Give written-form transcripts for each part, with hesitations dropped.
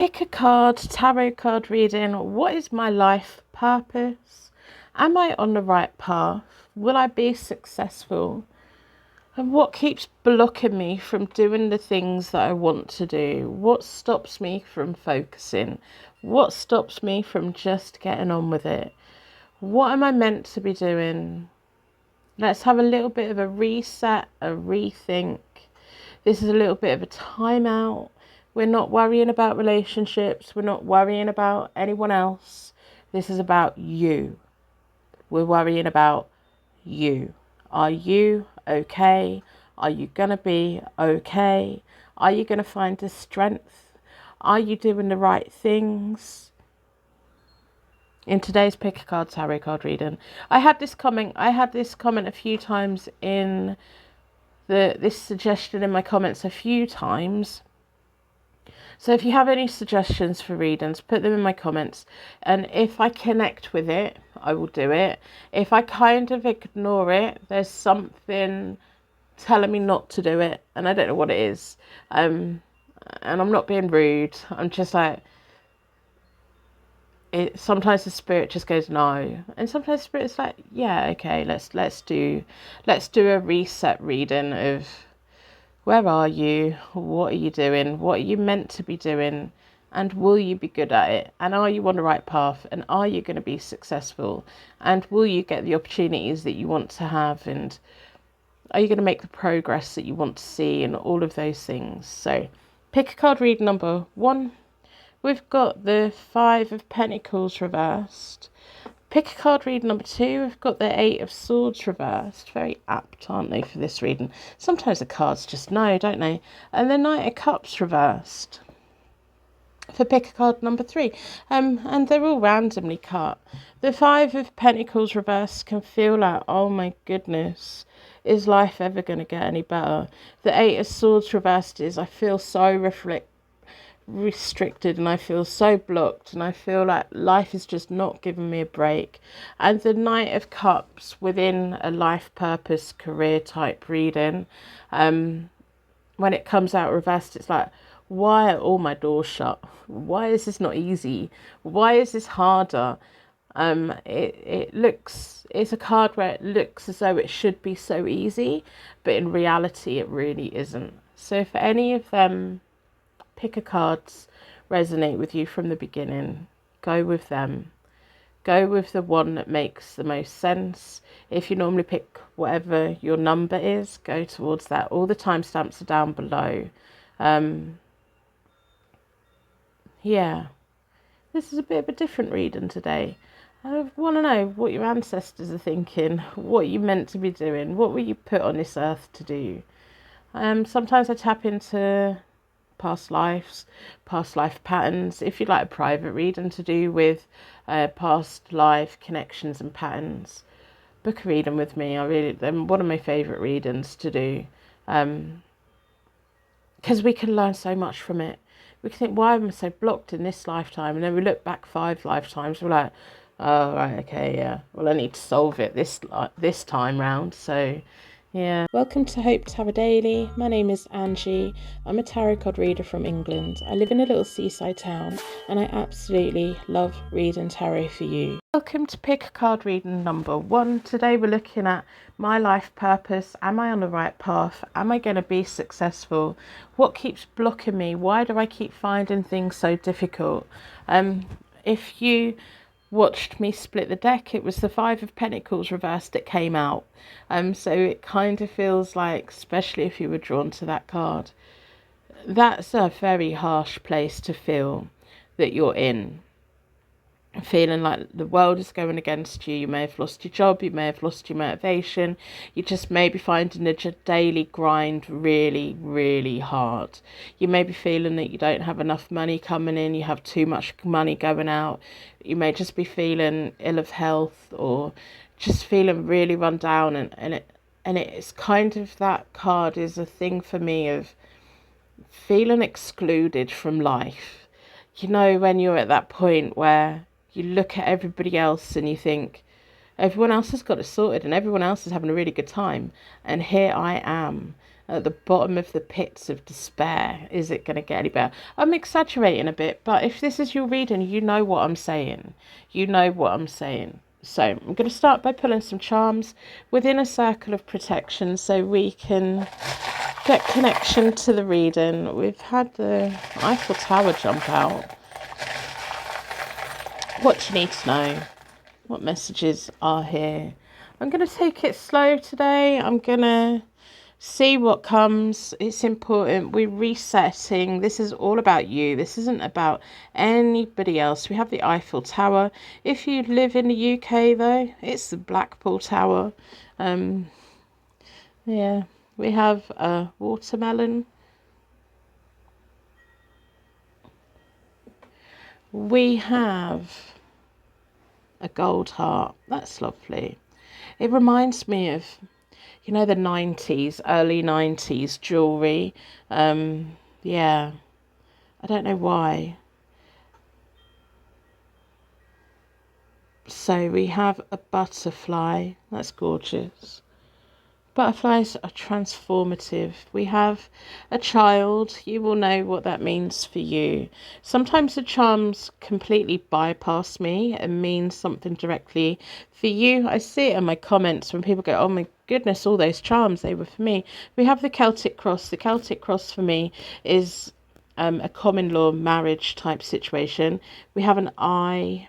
Pick a card, tarot card reading. What is my life purpose? Am I on the right path? Will I be successful? And what keeps blocking me from doing the things that I want to do? What stops me from focusing? What stops me from just getting on with it? What am I meant to be doing? Let's have a little bit of a reset, a rethink. This is a little bit of a timeout. We're not worrying about relationships. We're not worrying about anyone else. This is about you. We're worrying about you. Are you okay? Are you going to be okay? Are you going to find the strength? Are you doing the right things? In today's pick a card tarot card reading, I had this comment a few times in this suggestion in my comments a few times. So if you have any suggestions for readings, put them in my comments. And if I connect with it, I will do it. If I kind of ignore it, there's something telling me not to do it. And I don't know what it is. And I'm not being rude. I'm just like, sometimes the spirit just goes no. And sometimes the spirit's like, yeah, okay, let's do a reset reading of, where are you? What are you doing? What are you meant to be doing? And will you be good at it? And are you on the right path? And are you going to be successful? And will you get the opportunities that you want to have? And are you going to make the progress that you want to see? And all of those things. So pick a card read number 1. We've got the 5 of Pentacles reversed. Pick a card read number 2. We've got the 8 of Swords reversed. Very apt, aren't they, for this reading? Sometimes the cards just know, don't they? And the Knight of Cups reversed for pick a card number 3. And they're all randomly cut. The 5 of Pentacles reversed can feel like, oh my goodness, is life ever going to get any better? The 8 of Swords reversed is, I feel so restricted and I feel so blocked and I feel like life is just not giving me a break. And the Knight of Cups within a life purpose career type reading, when it comes out reversed, it's like, why are all my doors shut? Why is this not easy? Why is this harder? It's a card where it looks as though it should be so easy, but in reality it really isn't. So for any of them pick a cards resonate with you from the beginning, go with them. Go with the one that makes the most sense. If you normally pick whatever your number is, go towards that. All the timestamps are down below. Yeah, this is a bit of a different reading today. I want to know what your ancestors are thinking, what you meant to be doing, what were you put on this earth to do. Sometimes I tap into past life patterns. If you'd like a private reading to do with past life connections and patterns, book a reading with me. They're one of my favourite readings to do, because we can learn so much from it. We can think, why am I so blocked in this lifetime? And then we look back 5 lifetimes, we're like, oh right, okay, yeah, well I need to solve it this time round. So yeah. Welcome to Hope Tarot Daily. My name is Angie. I'm a tarot card reader from England. I live in a little seaside town and I absolutely love reading tarot for you. Welcome to pick a card reading number 1. Today we're looking at my life purpose. Am I on the right path? Am I going to be successful? What keeps blocking me? Why do I keep finding things so difficult? If you watched me split the deck, it was the 5 of Pentacles reversed that came out. So it kind of feels like, especially if you were drawn to that card, that's a very harsh place to feel that you're in. Feeling like the world is going against you. You may have lost your job, you may have lost your motivation, you just may be finding the daily grind really, really hard. You may be feeling that you don't have enough money coming in, you have too much money going out. You may just be feeling ill of health or just feeling really run down, and it's kind of, that card is a thing for me of feeling excluded from life. You know, when you're at that point where you look at everybody else and you think, everyone else has got it sorted and everyone else is having a really good time. And here I am. at the bottom of the pits of despair. Is it going to get any better? I'm exaggerating a bit, but if this is your reading, you know what I'm saying. You know what I'm saying. So I'm going to start by pulling some charms within a circle of protection so we can get connection to the reading. We've had the Eiffel Tower jump out. What do you need to know? What messages are here? I'm going to take it slow today. I'm going to see what comes. It's important. We're resetting. This is all about you. This isn't about anybody else. We have the Eiffel Tower. If you live in the UK, though, it's the Blackpool Tower. Yeah, we have a watermelon. We have a gold heart. That's lovely. It reminds me of, you know, the 90s, early 90s jewellery. Yeah, I don't know why. So we have a butterfly. That's gorgeous. Butterflies are transformative. We have a child. You will know what that means for you. Sometimes the charms completely bypass me and mean something directly for you. I see it in my comments when people go, oh my goodness, all those charms, they were for me. We have the Celtic cross. The Celtic cross for me is a common law marriage type situation. We have an eye.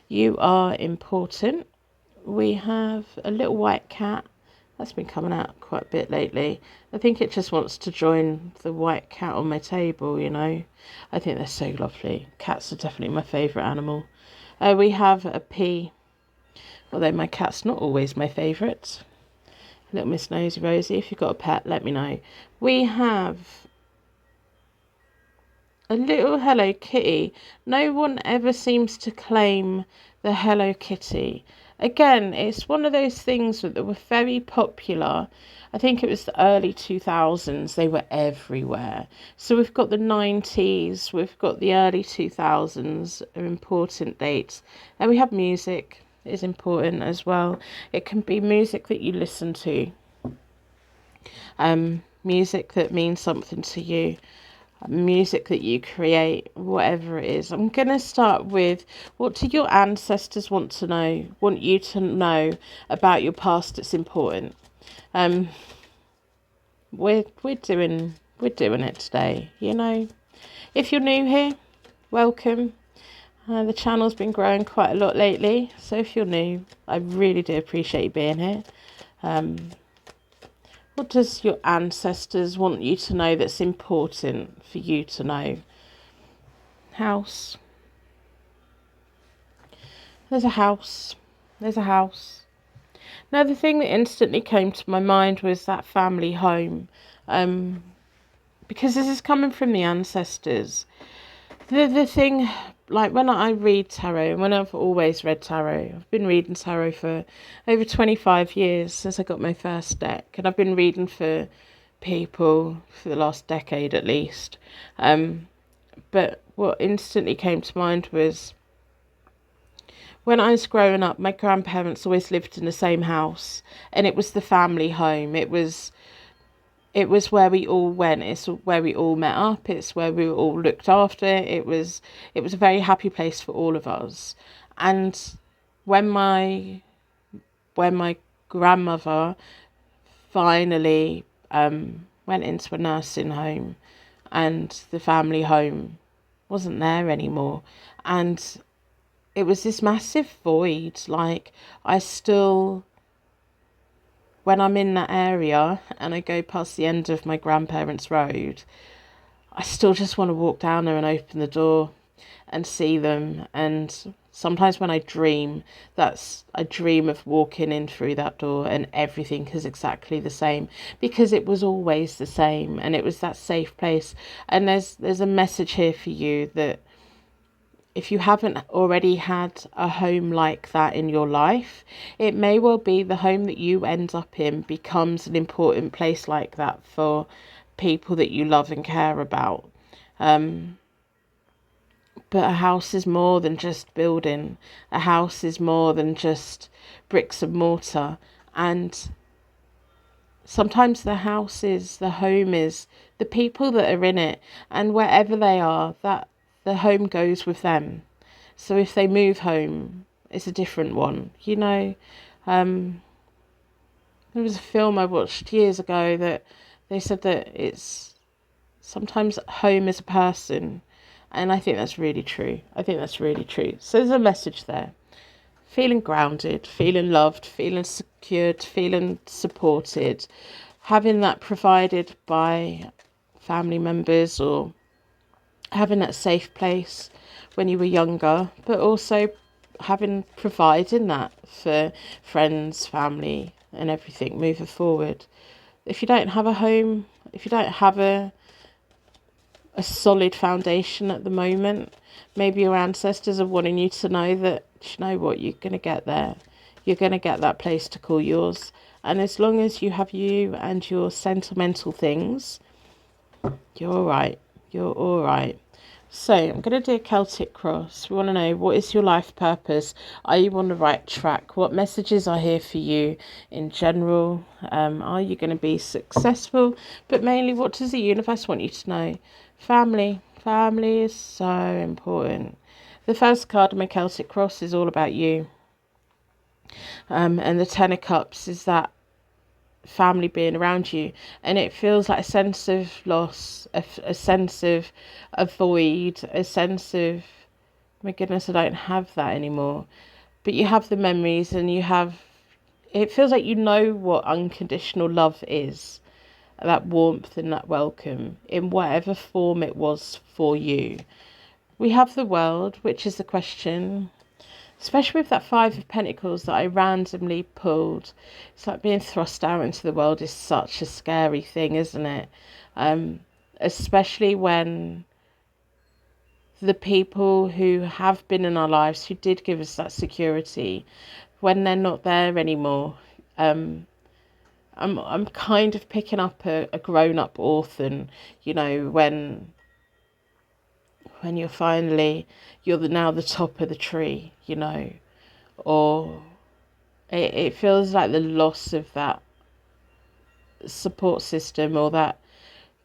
You are important. We have a little white cat. That's been coming out quite a bit lately. I think it just wants to join the white cat on my table, you know. I think they're so lovely. Cats are definitely my favourite animal. We have a pea, although my cat's not always my favourite. Little Miss Nosy Rosie, if you've got a pet, let me know. We have a little Hello Kitty. No one ever seems to claim the Hello Kitty. Again, it's one of those things that were very popular. I think it was the early 2000s. They were everywhere. So we've got the 90s. We've got the early 2000s are important dates. And we have music is important as well. It can be music that you listen to. Music that means something to you. Music that you create, whatever it is. I'm going to start with, what do your ancestors want you to know about your past that's important? We're doing it today, you know. If you're new here, welcome. The channel's been growing quite a lot lately, so if you're new, I really do appreciate you being here. What does your ancestors want you to know that's important for you to know? House. There's a house. There's a house. Now, the thing that instantly came to my mind was that family home. Because this is coming from the ancestors. The thing, like when I read tarot, and when I've always read tarot, I've been reading tarot for over 25 years since I got my first deck, and I've been reading for people for the last decade at least. But what instantly came to mind was when I was growing up, my grandparents always lived in the same house, and it was the family home. It was where we all went. It's where we all met up. It's where we were all looked after. It was a very happy place for all of us. And when my grandmother finally went into a nursing home, and the family home wasn't there anymore, and it was this massive void. Like, I still, when I'm in that area and I go past the end of my grandparents' road, I still just want to walk down there and open the door and see them. And sometimes when I dream, I dream of walking in through that door and everything is exactly the same, because it was always the same, and it was that safe place. And there's a message here for you that if you haven't already had a home like that in your life, it may well be the home that you end up in becomes an important place like that for people that you love and care about. But a house is more than just building. A house is more than just bricks and mortar. And Sometimes the house is, the home is, the people that are in it, and wherever they are, that the home goes with them. So if they move home, it's a different one. There was a film I watched years ago that they said that it's sometimes home is a person. And I think that's really true. I think that's really true. So there's a message there. Feeling grounded, feeling loved, feeling secured, feeling supported, having that provided by family members, or having that safe place when you were younger, but also providing that for friends, family, and everything moving forward. If you don't have a home, if you don't have a solid foundation at the moment, maybe your ancestors are wanting you to know that, you know what, you're going to get there. You're going to get that place to call yours. And as long as you have you and your sentimental things, you're all right. You're all right. So I'm going to do a Celtic cross. We want to know, what is your life purpose? Are you on the right track? What messages are here for you in general? Are you going to be successful? But mainly, what does the universe want you to know? Family. Family is so important. The first card of my Celtic cross is all about you. And the Ten of Cups is that family being around you, and it feels like a sense of loss, a sense of a void, a sense of, my goodness, I don't have that anymore. But you have the memories, and it feels like you know what unconditional love is, that warmth and that welcome in whatever form it was for you. We have the world, which is the question. Especially with that Five of Pentacles that I randomly pulled. It's like being thrust out into the world is such a scary thing, isn't it? Especially when the people who have been in our lives, who did give us that security, when they're not there anymore. I'm kind of picking up a grown-up orphan, when you're now the top of the tree, or it feels like the loss of that support system, or that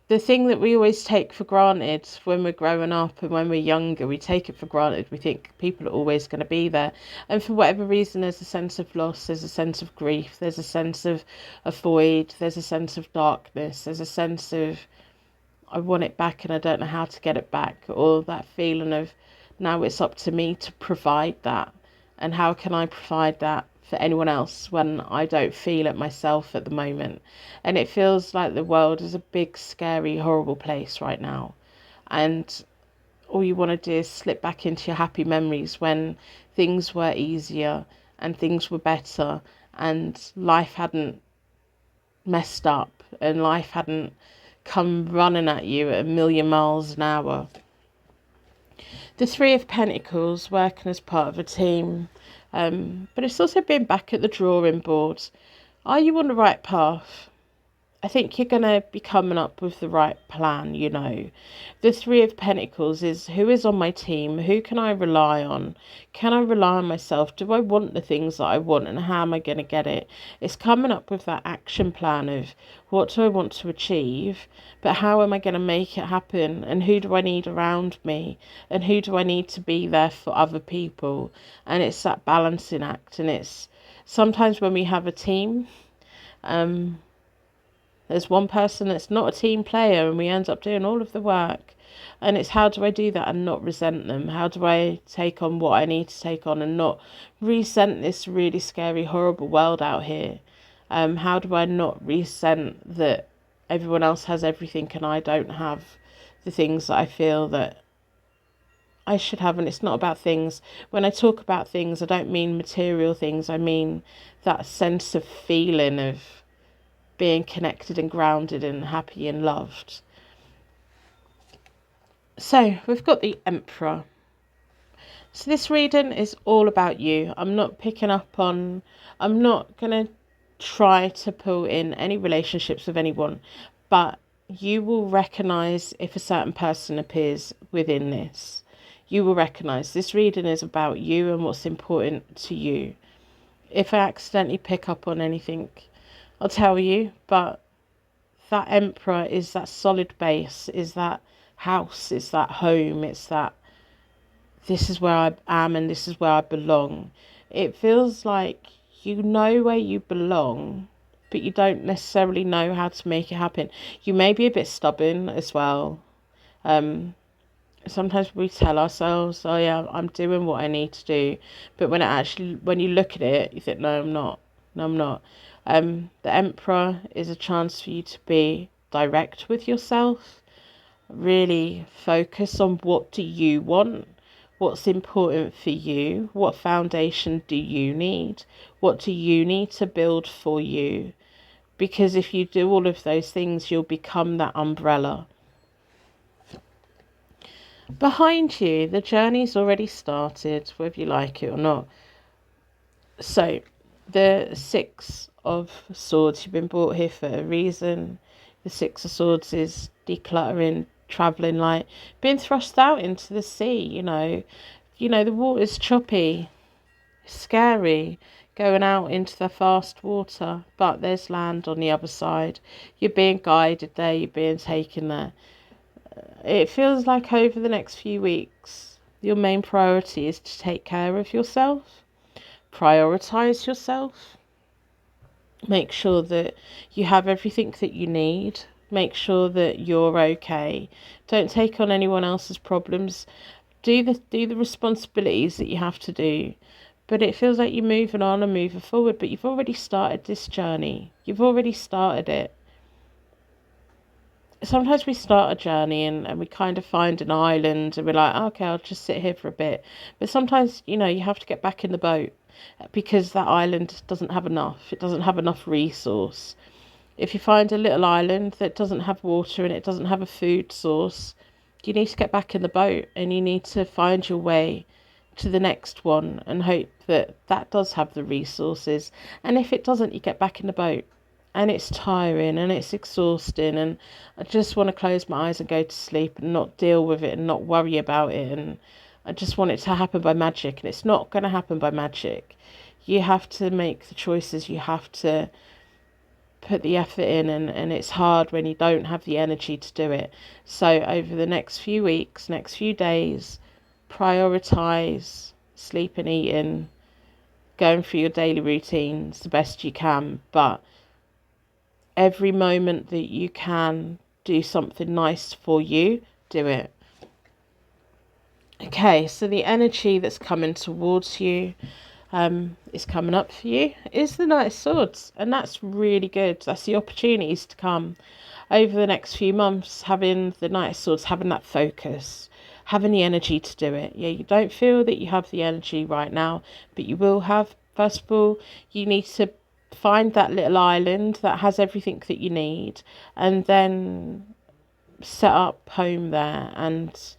the thing that we always take for granted when we're growing up and when we're younger. We take it for granted. We think people are always going to be there, and for whatever reason, there's a sense of loss, there's a sense of grief, there's a sense of a void, there's a sense of darkness, there's a sense of, I want it back and I don't know how to get it back, or that feeling of, now it's up to me to provide that. And how can I provide that for anyone else when I don't feel it myself at the moment? And it feels like the world is a big, scary, horrible place right now. And all you want to do is slip back into your happy memories when things were easier and things were better and life hadn't messed up and life hadn't come running at you at 1,000,000 miles an hour. The Three of Pentacles, working as part of a team, but it's also being back at the drawing board. Are you on the right path? I think you're going to be coming up with the right plan, The Three of Pentacles is, who is on my team? Who can I rely on? Can I rely on myself? Do I want the things that I want, and how am I going to get it? It's coming up with that action plan of, what do I want to achieve, but how am I going to make it happen? And who do I need around me? And who do I need to be there for other people? And it's that balancing act. And it's sometimes when we have a team, there's one person that's not a team player and we end up doing all of the work. And it's, how do I do that and not resent them? How do I take on what I need to take on and not resent this really scary, horrible world out here? How do I not resent that everyone else has everything and I don't have the things that I feel that I should have? And it's not about things. When I talk about things, I don't mean material things. I mean that sense of feeling of being connected and grounded and happy and loved. So we've got the Emperor. So this reading is all about you. I'm not going to try to pull in any relationships with anyone, but you will recognize if a certain person appears within this. You will recognize this reading is about you and what's important to you. If I accidentally pick up on anything, I'll tell you. But that Emperor is that solid base, is that house, it's that home, it's that this is where I am and this is where I belong. It feels like you know where you belong, but you don't necessarily know how to make it happen. You may be a bit stubborn as well. Sometimes we tell ourselves, oh yeah, I'm doing what I need to do. But when you look at it, you think, no, I'm not. No, I'm not. The Emperor is a chance for you to be direct with yourself. Really focus on what do you want? What's important for you? What foundation do you need? What do you need to build for you? Because if you do all of those things, you'll become that umbrella. Behind you, the journey's already started, whether you like it or not. So, the Six of Swords, you've been brought here for a reason. The Six of Swords is decluttering, travelling light, being thrust out into the sea, the water's choppy, scary, going out into the fast water, but there's land on the other side. You're being guided there, you're being taken there. It feels like over the next few weeks, your main priority is to take care of yourself, prioritize yourself, make sure that you have everything that you need, make sure that you're okay. Don't take on anyone else's problems. Do the responsibilities that you have to do. But it feels like you're moving on and moving forward, but you've already started this journey. You've already started it. Sometimes we start a journey and we kind of find an island and we're like, okay, I'll just sit here for a bit. But sometimes, you have to get back in the boat because that island doesn't have enough. It doesn't have enough resource. If you find a little island that doesn't have water and it doesn't have a food source, you need to get back in the boat and you need to find your way to the next one and hope that that does have the resources. And if it doesn't, you get back in the boat. And it's tiring and it's exhausting and I just want to close my eyes and go to sleep and not deal with it and not worry about it, and I just want it to happen by magic, and it's not going to happen by magic. You have to make the choices, you have to put the effort in, and it's hard when you don't have the energy to do it. So over the next few weeks, next few days, prioritize sleep and eating, going through your daily routines the best you can, but every moment that you can do something nice for you, do it. Okay, so the energy that's coming towards you, is coming up for you, is the Knight of Swords, and that's really good. That's the opportunities to come over the next few months, having the Knight of Swords, having that focus, having the energy to do it. Yeah, you don't feel that you have the energy right now, but you will have. First of all, you need to find that little island that has everything that you need and then set up home there, and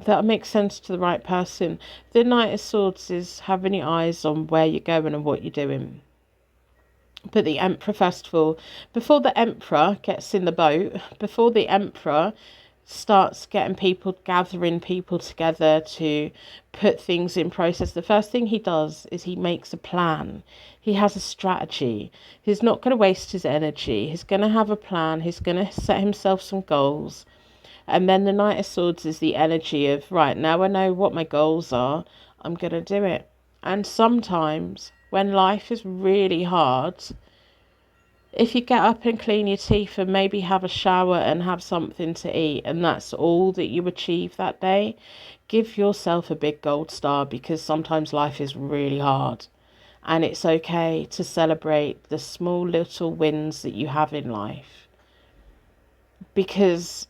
that makes sense to the right person. The Knight of Swords is having your eyes on where you're going and what you're doing. But the Emperor, first of all, before the Emperor gets in the boat, before the Emperor starts gathering people together to put things in process, the first thing he does is he makes a plan. He has a strategy. He's not going to waste his energy. He's going to have a plan. He's going to set himself some goals. And then the Knight of Swords is the energy of, right, now I know what my goals are, I'm going to do it. And sometimes when life is really hard, if you get up and clean your teeth and maybe have a shower and have something to eat, and that's all that you achieve that day, give yourself a big gold star, because sometimes life is really hard. And it's okay to celebrate the small little wins that you have in life. Because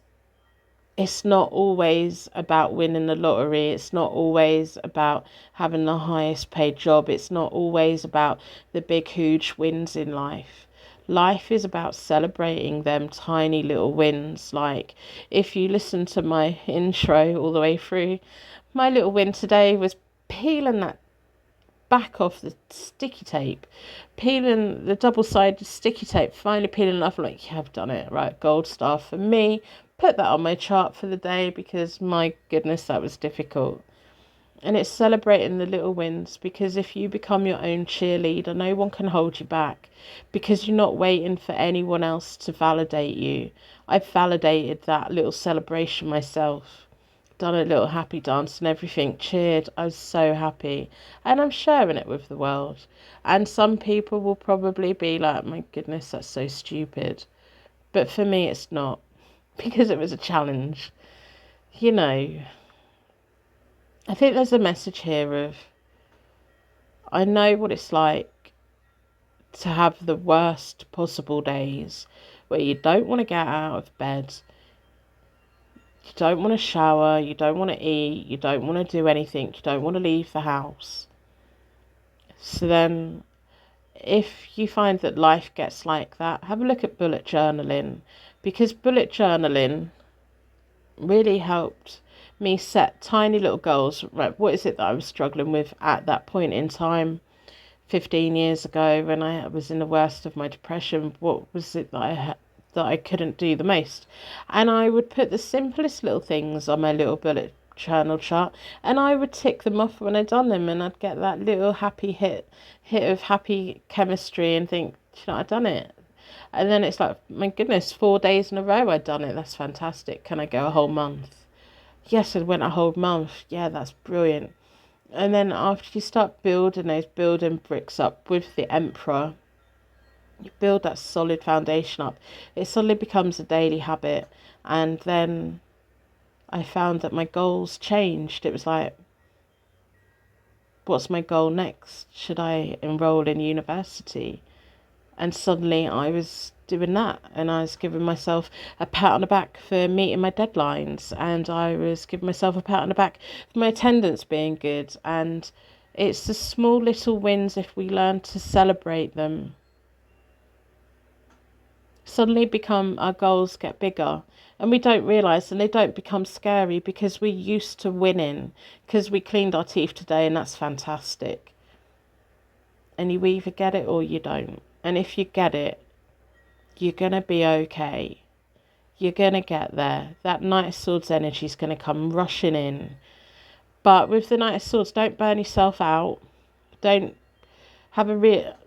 it's not always about winning the lottery. It's not always about having the highest paid job. It's not always about the big, huge wins in life. Life is about celebrating them tiny little wins. Like, if you listen to my intro all the way through, my little win today was peeling that back off the sticky tape, peeling the double-sided sticky tape, finally peeling it off. Like, yeah, I've done it, right? Gold star for me. Put that on my chart for the day, because my goodness, that was difficult. And it's celebrating the little wins, because if you become your own cheerleader, no one can hold you back, because you're not waiting for anyone else to validate you. I've validated that little celebration myself, done a little happy dance and everything, cheered. I was so happy, and I'm sharing it with the world. And some people will probably be like, my goodness, that's so stupid. But for me, it's not, because it was a challenge. You know, I think there's a message here of, I know what it's like to have the worst possible days where you don't want to get out of bed, you don't want to shower, you don't want to eat, you don't want to do anything, you don't want to leave the house. So then, if you find that life gets like that, have a look at bullet journaling, because bullet journaling really helped me set tiny little goals. Right, what is it that I was struggling with at that point in time 15 years ago when I was in the worst of my depression? What was it that I couldn't do the most? And I would put the simplest little things on my little bullet journal chart, and I would tick them off when I'd done them, and I'd get that little happy hit of happy chemistry and think, you know, I'd done it. And then it's like, my goodness, 4 days in a row I'd done it. That's fantastic. Can I go a whole month? Yes, I went a whole month. Yeah, that's brilliant. And then after you start building those building bricks up with the Emperor, you build that solid foundation up. It suddenly becomes a daily habit. And then I found that my goals changed. It was like, what's my goal next? Should I enroll in university? And suddenly I was doing that, and I was giving myself a pat on the back for meeting my deadlines, and I was giving myself a pat on the back for my attendance being good. And it's the small little wins, if we learn to celebrate them, suddenly become, our goals get bigger, and we don't realise, and they don't become scary, because we're used to winning, because we cleaned our teeth today, and that's fantastic. And you either get it or you don't. And if you get it, you're going to be okay. You're going to get there. That Knight of Swords energy is going to come rushing in. But with the Knight of Swords, don't burn yourself out. Don't have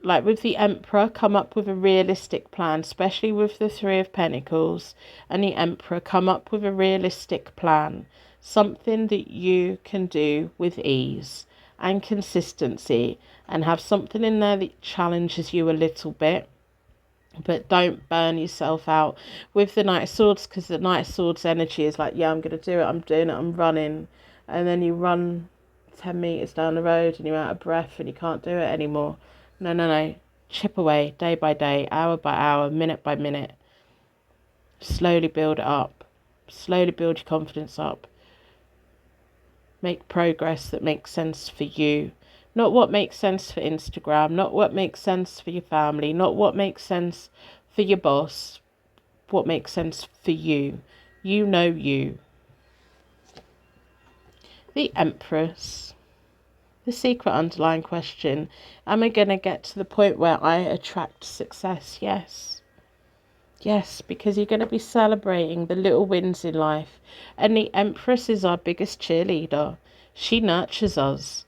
like with the Emperor, come up with a realistic plan, especially with the Three of Pentacles and the Emperor. Come up with a realistic plan. Something that you can do with ease and consistency, and have something in there that challenges you a little bit. But don't burn yourself out with the Knight of Swords, because the Knight of Swords energy is like, yeah, I'm going to do it, I'm doing it, I'm running. And then you run 10 metres down the road and you're out of breath and you can't do it anymore. No, no, no. Chip away, day by day, hour by hour, minute by minute. Slowly build it up. Slowly build your confidence up. Make progress that makes sense for you. Not what makes sense for Instagram, not what makes sense for your family, not what makes sense for your boss, what makes sense for you. You know you. The Empress. The secret underlying question, am I going to get to the point where I attract success? Yes. Yes, because you're going to be celebrating the little wins in life. And the Empress is our biggest cheerleader. She nurtures us.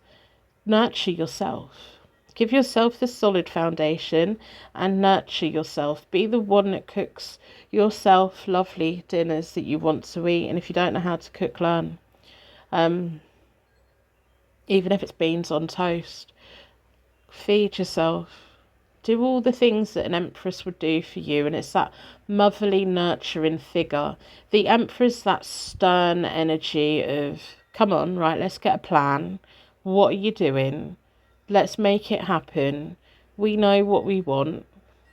Nurture yourself. Give yourself the solid foundation and nurture yourself. Be the one that cooks yourself lovely dinners that you want to eat. And if you don't know how to cook, learn. Even if it's beans on toast. Feed yourself. Do all the things that an Empress would do for you. And it's that motherly, nurturing figure. The Empress, that stern energy of, come on, right, let's get a plan. What are you doing? Let's make it happen. We know what we want.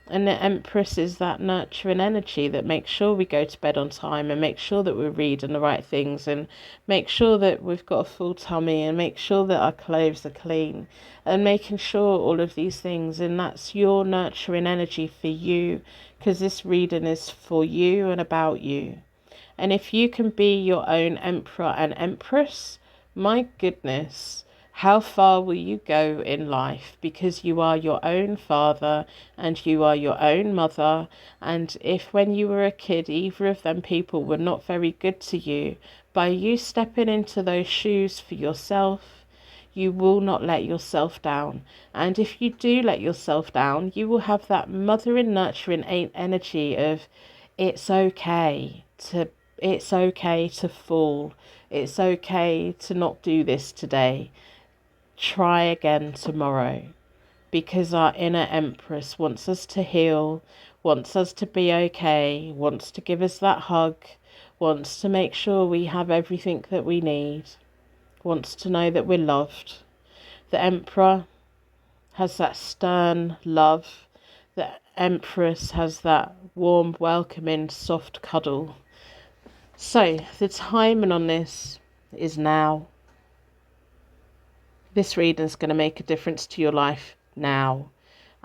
And the Empress is that nurturing energy that makes sure we go to bed on time, and make sure that we're reading the right things, and make sure that we've got a full tummy, and make sure that our clothes are clean, and making sure all of these things. And that's your nurturing energy for you, because this reading is for you and about you. And if you can be your own Emperor and Empress, my goodness, how far will you go in life? Because you are your own father and you are your own mother. And if when you were a kid, either of them people were not very good to you, by you stepping into those shoes for yourself, You will not let yourself down. And if you do let yourself down, you will have that mothering, nurturing energy of it's okay to fall. It's okay to not do this today. Try again tomorrow. Because our inner Empress wants us to heal, wants us to be okay, wants to give us that hug, wants to make sure we have everything that we need, wants to know that we're loved. The Emperor has that stern love. The Empress has that warm, welcoming, soft cuddle. So the timing on this is now. This reading is going to make a difference to your life now,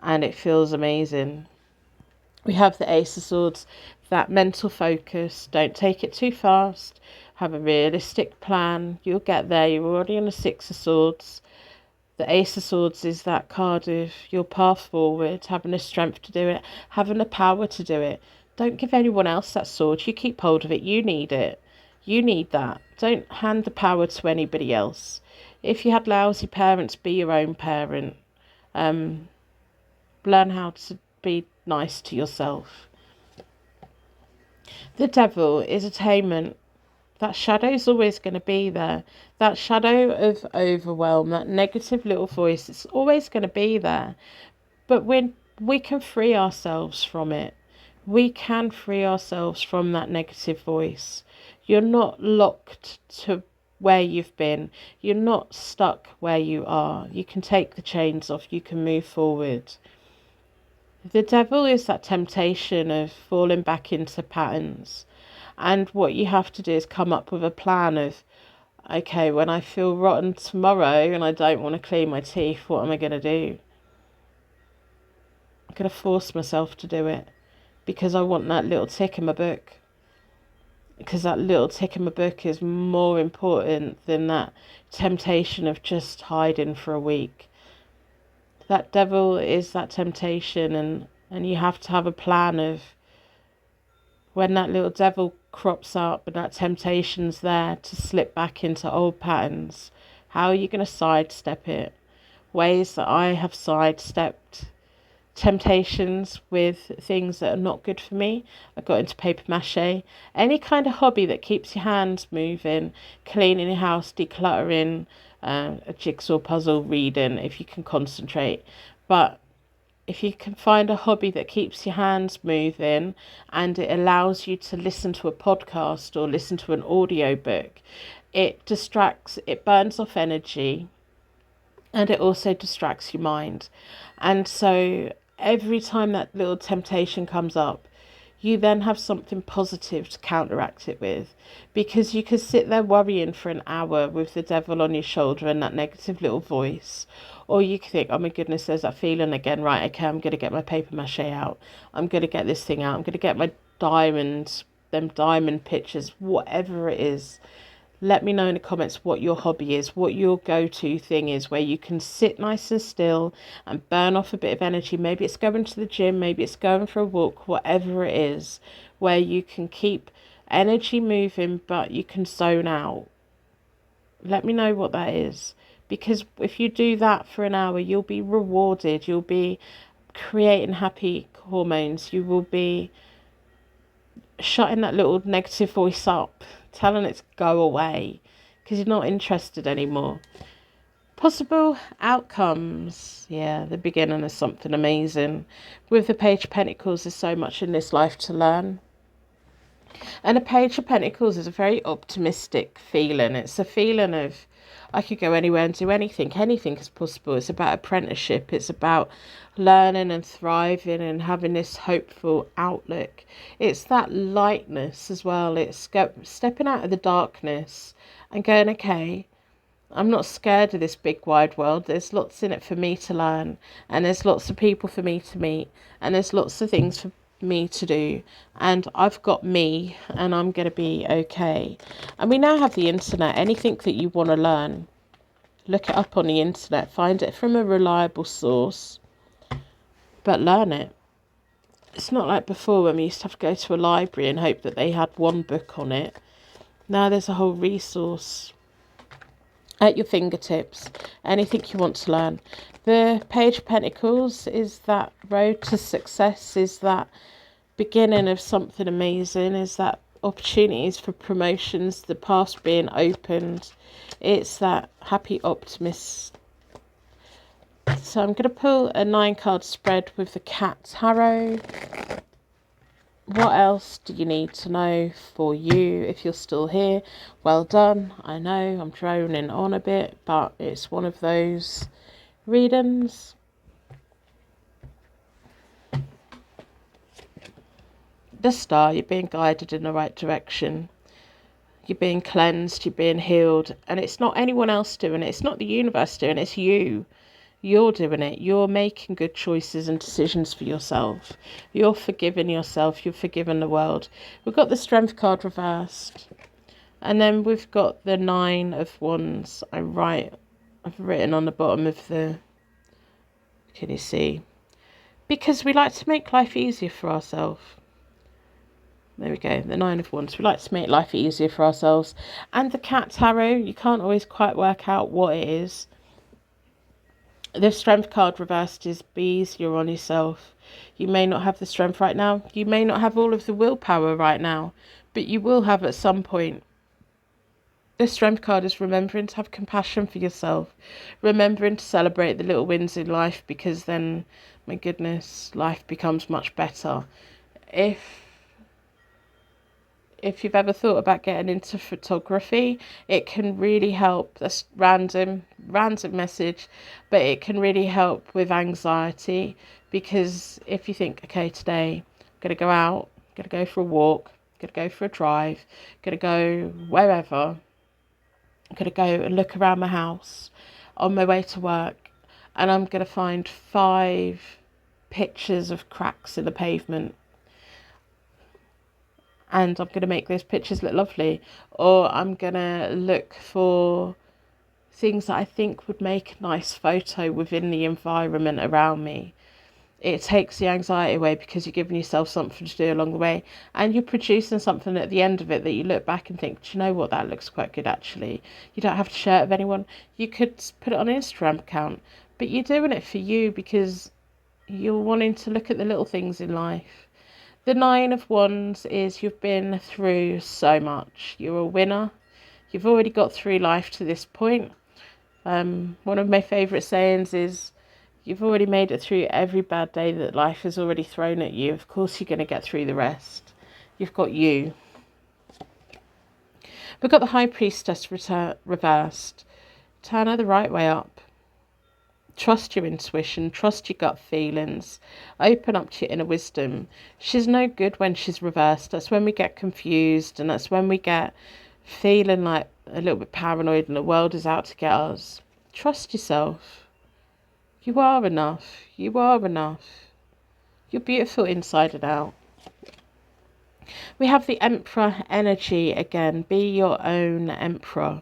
and it feels amazing. We have the Ace of Swords, that mental focus. Don't take it too fast. Have a realistic plan. You'll get there. You're already on the Six of Swords. The Ace of Swords is that card of your path forward, having the strength to do it, having the power to do it. Don't give anyone else that sword. You keep hold of it. You need it. You need that. Don't hand the power to anybody else. If you had lousy parents, be your own parent. Learn how to be nice to yourself. The Devil is attainment. That shadow's always going to be there. That shadow of overwhelm, that negative little voice, it's always going to be there. But when we can free ourselves from it, we can free ourselves from that negative voice. You're not locked to where you've been. You're not stuck where you are. You can take the chains off. You can move forward. The Devil is that temptation of falling back into patterns. And what you have to do is come up with a plan of, okay, when I feel rotten tomorrow and I don't want to clean my teeth, what am I going to do? I'm going to force myself to do it because I want that little tick in my book. Because that little tick in my book is more important than that temptation of just hiding for a week. That devil is that temptation, and you have to have a plan of when that little devil crops up and that temptation's there to slip back into old patterns. How are you going to sidestep it? Ways that I have sidestepped temptations with things that are not good for me. I got into paper mache. Any kind of hobby that keeps your hands moving, cleaning your house, decluttering, a jigsaw puzzle, reading, if you can concentrate. But if you can find a hobby that keeps your hands moving and it allows you to listen to a podcast or listen to an audio book, it distracts, it burns off energy, and it also distracts your mind. And so every time that little temptation comes up, you then have something positive to counteract it with, because you could sit there worrying for an hour with the devil on your shoulder and that negative little voice, or you could think, oh my goodness, there's that feeling again. Right, okay, I'm going to get my paper mache out. I'm going to get this thing out. I'm going to get my them diamond pictures, whatever it is. Let me know in the comments what your hobby is, what your go-to thing is, where you can sit nice and still and burn off a bit of energy. Maybe it's going to the gym, maybe it's going for a walk, whatever it is, where you can keep energy moving, but you can zone out. Let me know what that is. Because if you do that for an hour, you'll be rewarded. You'll be creating happy hormones. You will be shutting that little negative voice up, telling it to go away because you're not interested anymore. Possible outcomes. Yeah, the beginning of something amazing. With the Page of Pentacles, there's so much in this life to learn. And a Page of Pentacles is a very optimistic feeling. It's a feeling of, I could go anywhere and do anything. Anything is possible. It's about apprenticeship. It's about learning and thriving and having this hopeful outlook. It's that lightness as well. It's stepping out of the darkness and going, okay, I'm not scared of this big wide world. There's lots in it for me to learn, and there's lots of people for me to meet, and there's lots of things for me to do, and I've got me, and I'm going to be okay. And we now have the internet. Anything that you want to learn, look it up on the internet, find it from a reliable source, but learn it. It's not like before when we used to have to go to a library and hope that they had one book on it. Now there's a whole resource at your fingertips. anything you want to learn. The Page of Pentacles is that road to success, is that beginning of something amazing, is that opportunities for promotions, the past being opened. It's that happy optimist. So I'm going to pull a 9-card spread with the Cat Tarot. What else do you need to know for you if you're still here? Well done. I know I'm droning on a bit, but it's one of those readings. The Star, you're being guided in the right direction. You're being cleansed, you're being healed. And it's not anyone else doing it. It's not the universe doing it. It's you. You're doing it. You're making good choices and decisions for yourself. You're forgiving yourself. You're forgiving the world. We've got the Strength card reversed. And then we've got the 9 of Wands. I've written on the bottom of the... Can you see? Because we like to make life easier for ourselves. There we go, the 9 of Wands. We like to make life easier for ourselves. And the Cat Tarot, you can't always quite work out what it is. The Strength card reversed is be easier on yourself. You may not have the strength right now. You may not have all of the willpower right now. But you will have at some point. The Strength card is remembering to have compassion for yourself. Remembering to celebrate the little wins in life. Because then, my goodness, life becomes much better. If you've ever thought about getting into photography, it can really help. That's random message, but it can really help with anxiety. Because if you think, okay, today I'm going to go out, I'm going to go for a walk, I'm going to go for a drive, I'm going to go wherever, I'm going to go and look around my house on my way to work, and I'm going to find 5 pictures of cracks in the pavement. And I'm going to make those pictures look lovely. Or I'm going to look for things that I think would make a nice photo within the environment around me. It takes the anxiety away because you're giving yourself something to do along the way. And you're producing something at the end of it that you look back and think, do you know what, that looks quite good actually. You don't have to share it with anyone. You could put it on an Instagram account. But you're doing it for you because you're wanting to look at the little things in life. The 9 of Wands is you've been through so much. You're a winner. You've already got through life to this point. One of my favourite sayings is, you've already made it through every bad day that life has already thrown at you. Of course you're going to get through the rest. You've got you. We've got the High Priestess reversed. Turn her the right way up. Trust your intuition, trust your gut feelings, open up to your inner wisdom. She's no good when she's reversed. That's when we get confused, and that's when we get feeling like a little bit paranoid and the world is out to get us. Trust yourself. You are enough. You are enough. You're beautiful inside and out. We have the Emperor energy again. Be your own emperor.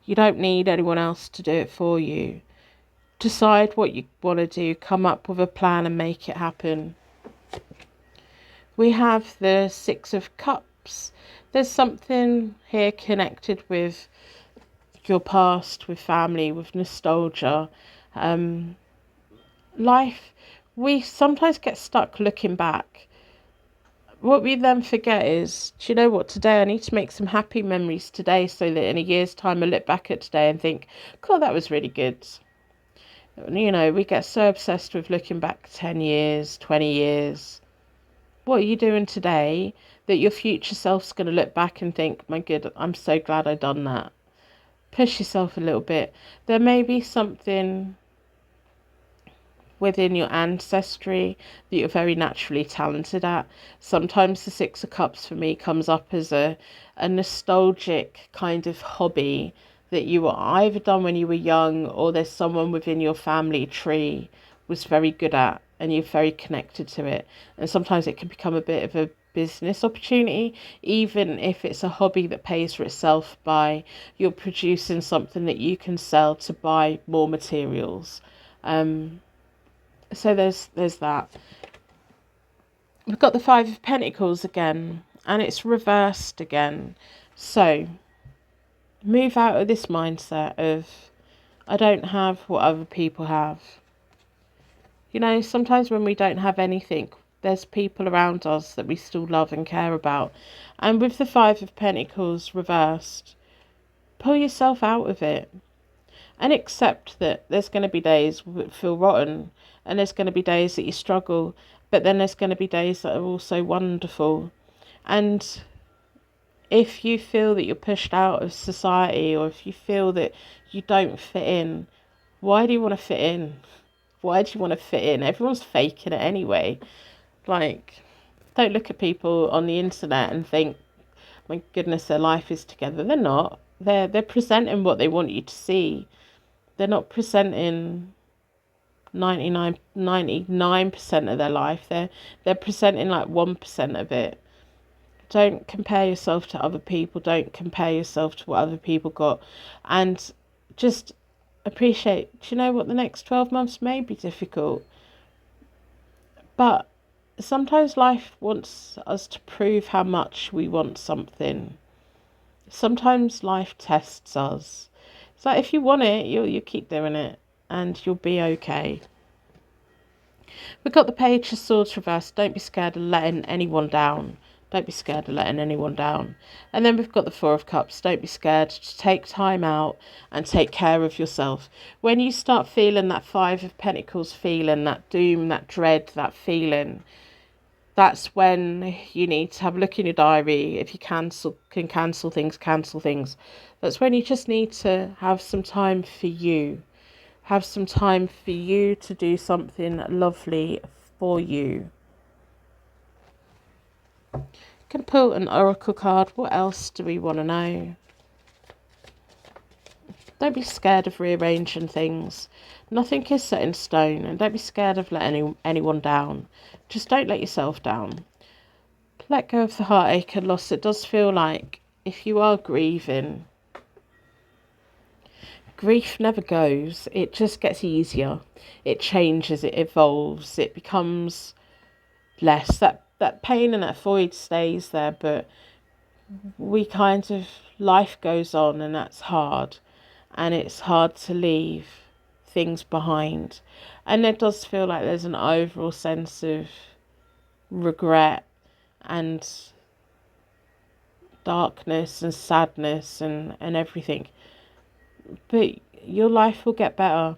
You don't need anyone else to do it for you. Decide what you want to do, come up with a plan and make it happen. We have the 6 of Cups. There's something here connected with your past, with family, with nostalgia. Life, we sometimes get stuck looking back. What we then forget is, do you know what, today I need to make some happy memories today so that in a year's time I look back at today and think, God, that was really good. You know, we get so obsessed with looking back 10 years, 20 years. What are you doing today that your future self's going to look back and think, my God, I'm so glad I done that. Push yourself a little bit. There may be something within your ancestry that you're very naturally talented at. Sometimes the 6 of Cups for me comes up as a nostalgic kind of hobby that you were either done when you were young, or there's someone within your family tree was very good at and you're very connected to it. And sometimes it can become a bit of a business opportunity, even if it's a hobby that pays for itself by you're producing something that you can sell to buy more materials. So there's that. We've got the 5 of Pentacles again, and it's reversed again. So move out of this mindset of, I don't have what other people have. You know, sometimes when we don't have anything, there's people around us that we still love and care about. And with the Five of Pentacles reversed, pull yourself out of it and accept that there's going to be days that feel rotten, and there's going to be days that you struggle, but then there's going to be days that are also wonderful. And if you feel that you're pushed out of society, or if you feel that you don't fit in, why do you want to fit in? Why do you want to fit in? Everyone's faking it anyway. Like, don't look at people on the internet and think, my goodness, their life is together. They're not. They're presenting what they want you to see. They're not presenting 99% of their life. They're presenting like 1% of it. Don't compare yourself to other people. Don't compare yourself to what other people got. And just appreciate, do you know what, the next 12 months may be difficult. But sometimes life wants us to prove how much we want something. Sometimes life tests us. It's like, if you want it, you keep doing it and you'll be okay. We've got the Page of Swords reversed. Don't be scared of letting anyone down. Don't be scared of letting anyone down. And then we've got the Four of Cups. Don't be scared to take time out and take care of yourself. When you start feeling that Five of Pentacles feeling, that doom, that dread, that feeling, that's when you need to have a look in your diary. If you can cancel things, cancel things. That's when you just need to have some time for you. Have some time for you to do something lovely for you. Can pull an oracle card. What else do we want to know? Don't be scared of rearranging things. Nothing is set in stone, and don't be scared of letting anyone down. Just don't let yourself down. Let go of the heartache and loss. It does feel like if you are grieving, grief never goes. It just gets easier. It changes, it evolves, it becomes less. That pain and that void stays there, but we kind of, life goes on, and that's hard. And it's hard to leave things behind. And it does feel like there's an overall sense of regret and darkness and sadness and everything. But your life will get better.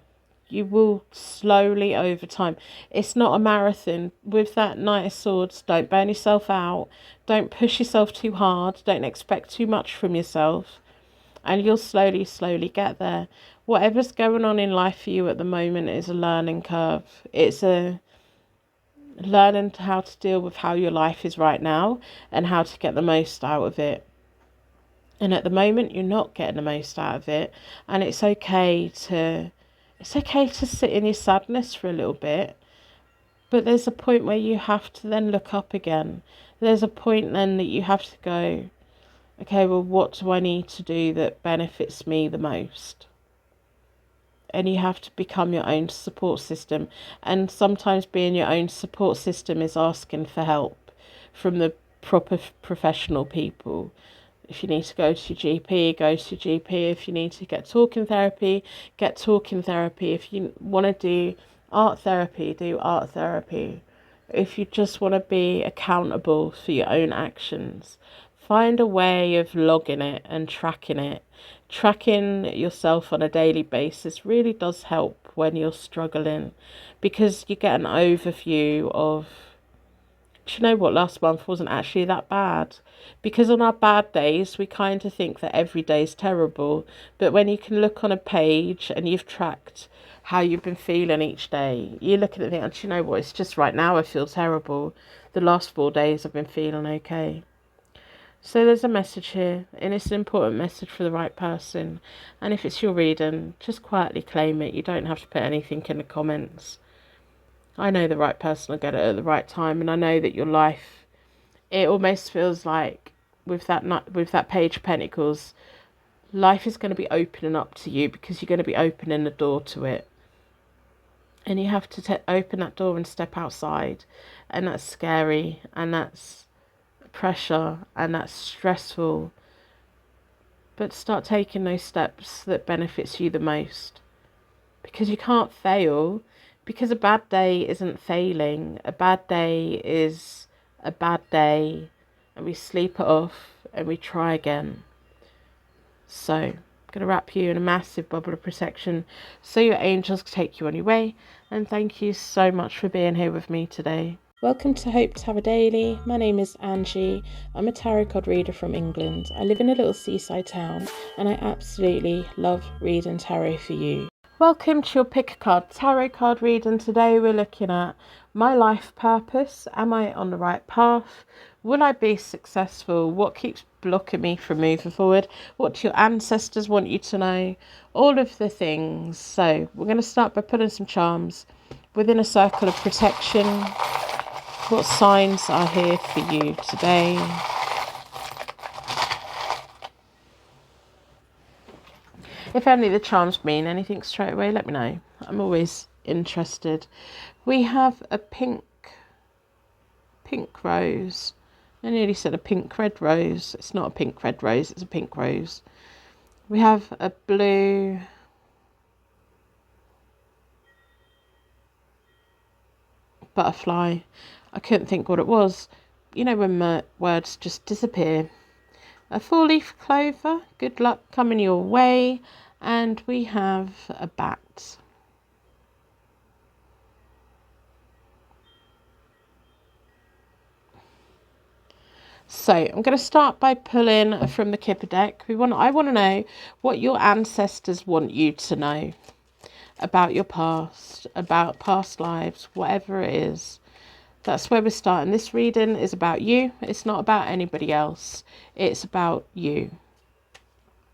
You will slowly over time. It's not a marathon. With that Knight of Swords, don't burn yourself out. Don't push yourself too hard. Don't expect too much from yourself. And you'll slowly get there. Whatever's going on in life for you at the moment is a learning curve. It's a learning how to deal with how your life is right now and how to get the most out of it. And at the moment, you're not getting the most out of it. And it's okay to sit in your sadness for a little bit. But there's a point where you have to then look up again. There's a point then that you have to go, okay, well, what do I need to do that benefits me the most? And you have to become your own support system. And sometimes being your own support system is asking for help from the proper professional people. If you need to go to your GP, go to your GP. If you need to get talking therapy, get talking therapy. If you want to do art therapy, do art therapy. If you just want to be accountable for your own actions, find a way of logging it and tracking it. Tracking yourself on a daily basis really does help when you're struggling, because you get an overview of, do you know what, last month wasn't actually that bad. Because on our bad days, we kind of think that every day is terrible. But when you can look on a page and you've tracked how you've been feeling each day, you look at it and think, do you know what, it's just right now I feel terrible. The last 4 days I've been feeling okay. So there's a message here, and it's an important message for the right person. And if it's your reading, just quietly claim it. You don't have to put anything in the comments. I know the right person will get it at the right time, and I know that your life, it almost feels like with that Page of Pentacles, life is going to be opening up to you, because you're going to be opening the door to it. And you have to open that door and step outside, and that's scary, and that's pressure, and that's stressful. But start taking those steps that benefits you the most. because you can't fail, because a bad day isn't failing. A bad day is a bad day, and we sleep it off and we try again. So I'm going to wrap you in a massive bubble of protection so your angels can take you on your way. And thank you so much for being here with me today. Welcome to Hope Tarot Daily. My name is Angie. I'm a tarot card reader from England. I live in a little seaside town and I absolutely love reading tarot for you. Welcome to your Pick a Card Tarot card reading. Today we're looking at my life purpose. Am I on the right path? Will I be successful? What keeps blocking me from moving forward? What do your ancestors want you to know? All of the things. So we're going to start by putting some charms within a circle of protection. What signs are here for you today? If only the charms mean anything straight away, let me know. I'm always interested. We have a pink rose. I nearly said a pink red rose. It's not a pink red rose, it's a pink rose. We have a blue butterfly. I couldn't think what it was. You know when words just disappear. A 4-leaf clover, good luck coming your way. And we have a bat. So I'm going to start by pulling from the Kipper deck. I want to know what your ancestors want you to know about your past, about past lives, whatever it is. That's where we're starting. This reading is about you. It's not about anybody else. It's about you.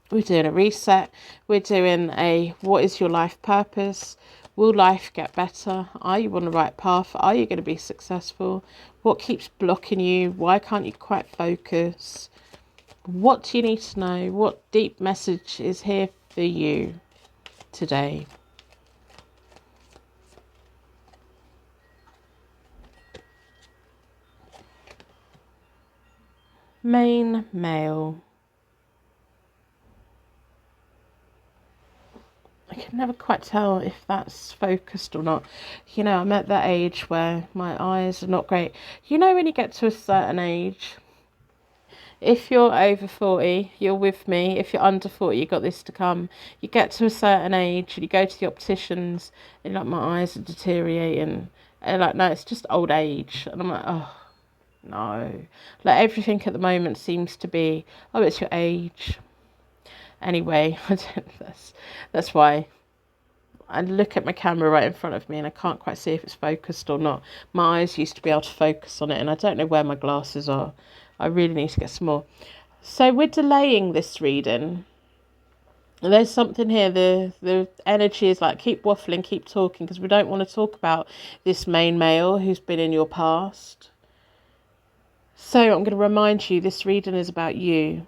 We're doing a reset. We're doing a what is your life purpose? Will life get better? Are you on the right path? Are you going to be successful? What keeps blocking you? Why can't you quite focus? What do you need to know? What deep message is here for you today? Main male. I can never quite tell if that's focused or not. You know, I'm at that age where my eyes are not great. You know, when you get to a certain age, if you're over 40, you're with me. If you're under 40, you've got this to come. You get to a certain age and you go to the opticians and you're like, my eyes are deteriorating. And like, no, it's just old age. And I'm like, oh, no. Like everything at the moment seems to be, oh, it's your age. Anyway, that's why I look at my camera right in front of me and I can't quite see if it's focused or not. My eyes used to be able to focus on it and I don't know where my glasses are. I really need to get some more. So we're delaying this reading. There's something here. The energy is like keep waffling, keep talking, because we don't want to talk about this main male who's been in your past. So I'm going to remind you, this reading is about you.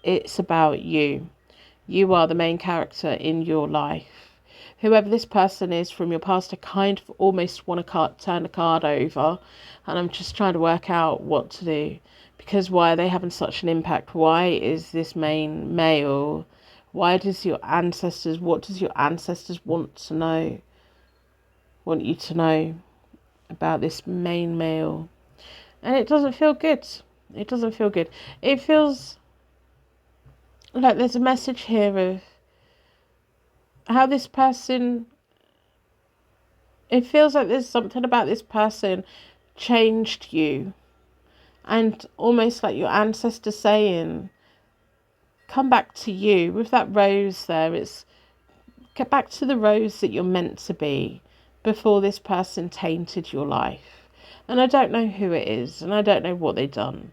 It's about you. You are the main character in your life. Whoever this person is from your past, I kind of almost want to turn the card over. And I'm just trying to work out what to do. Because why are they having such an impact? Why is this main male? Why does your ancestors, what does your ancestors want to know? Want you to know about this main male? And it doesn't feel good. It doesn't feel good. It feels like there's a message here of how this person, it feels like there's something about this person changed you, and almost like your ancestors saying, come back to you. With that rose there, it's get back to the rose that you're meant to be before this person tainted your life. And I don't know who it is and I don't know what they've done,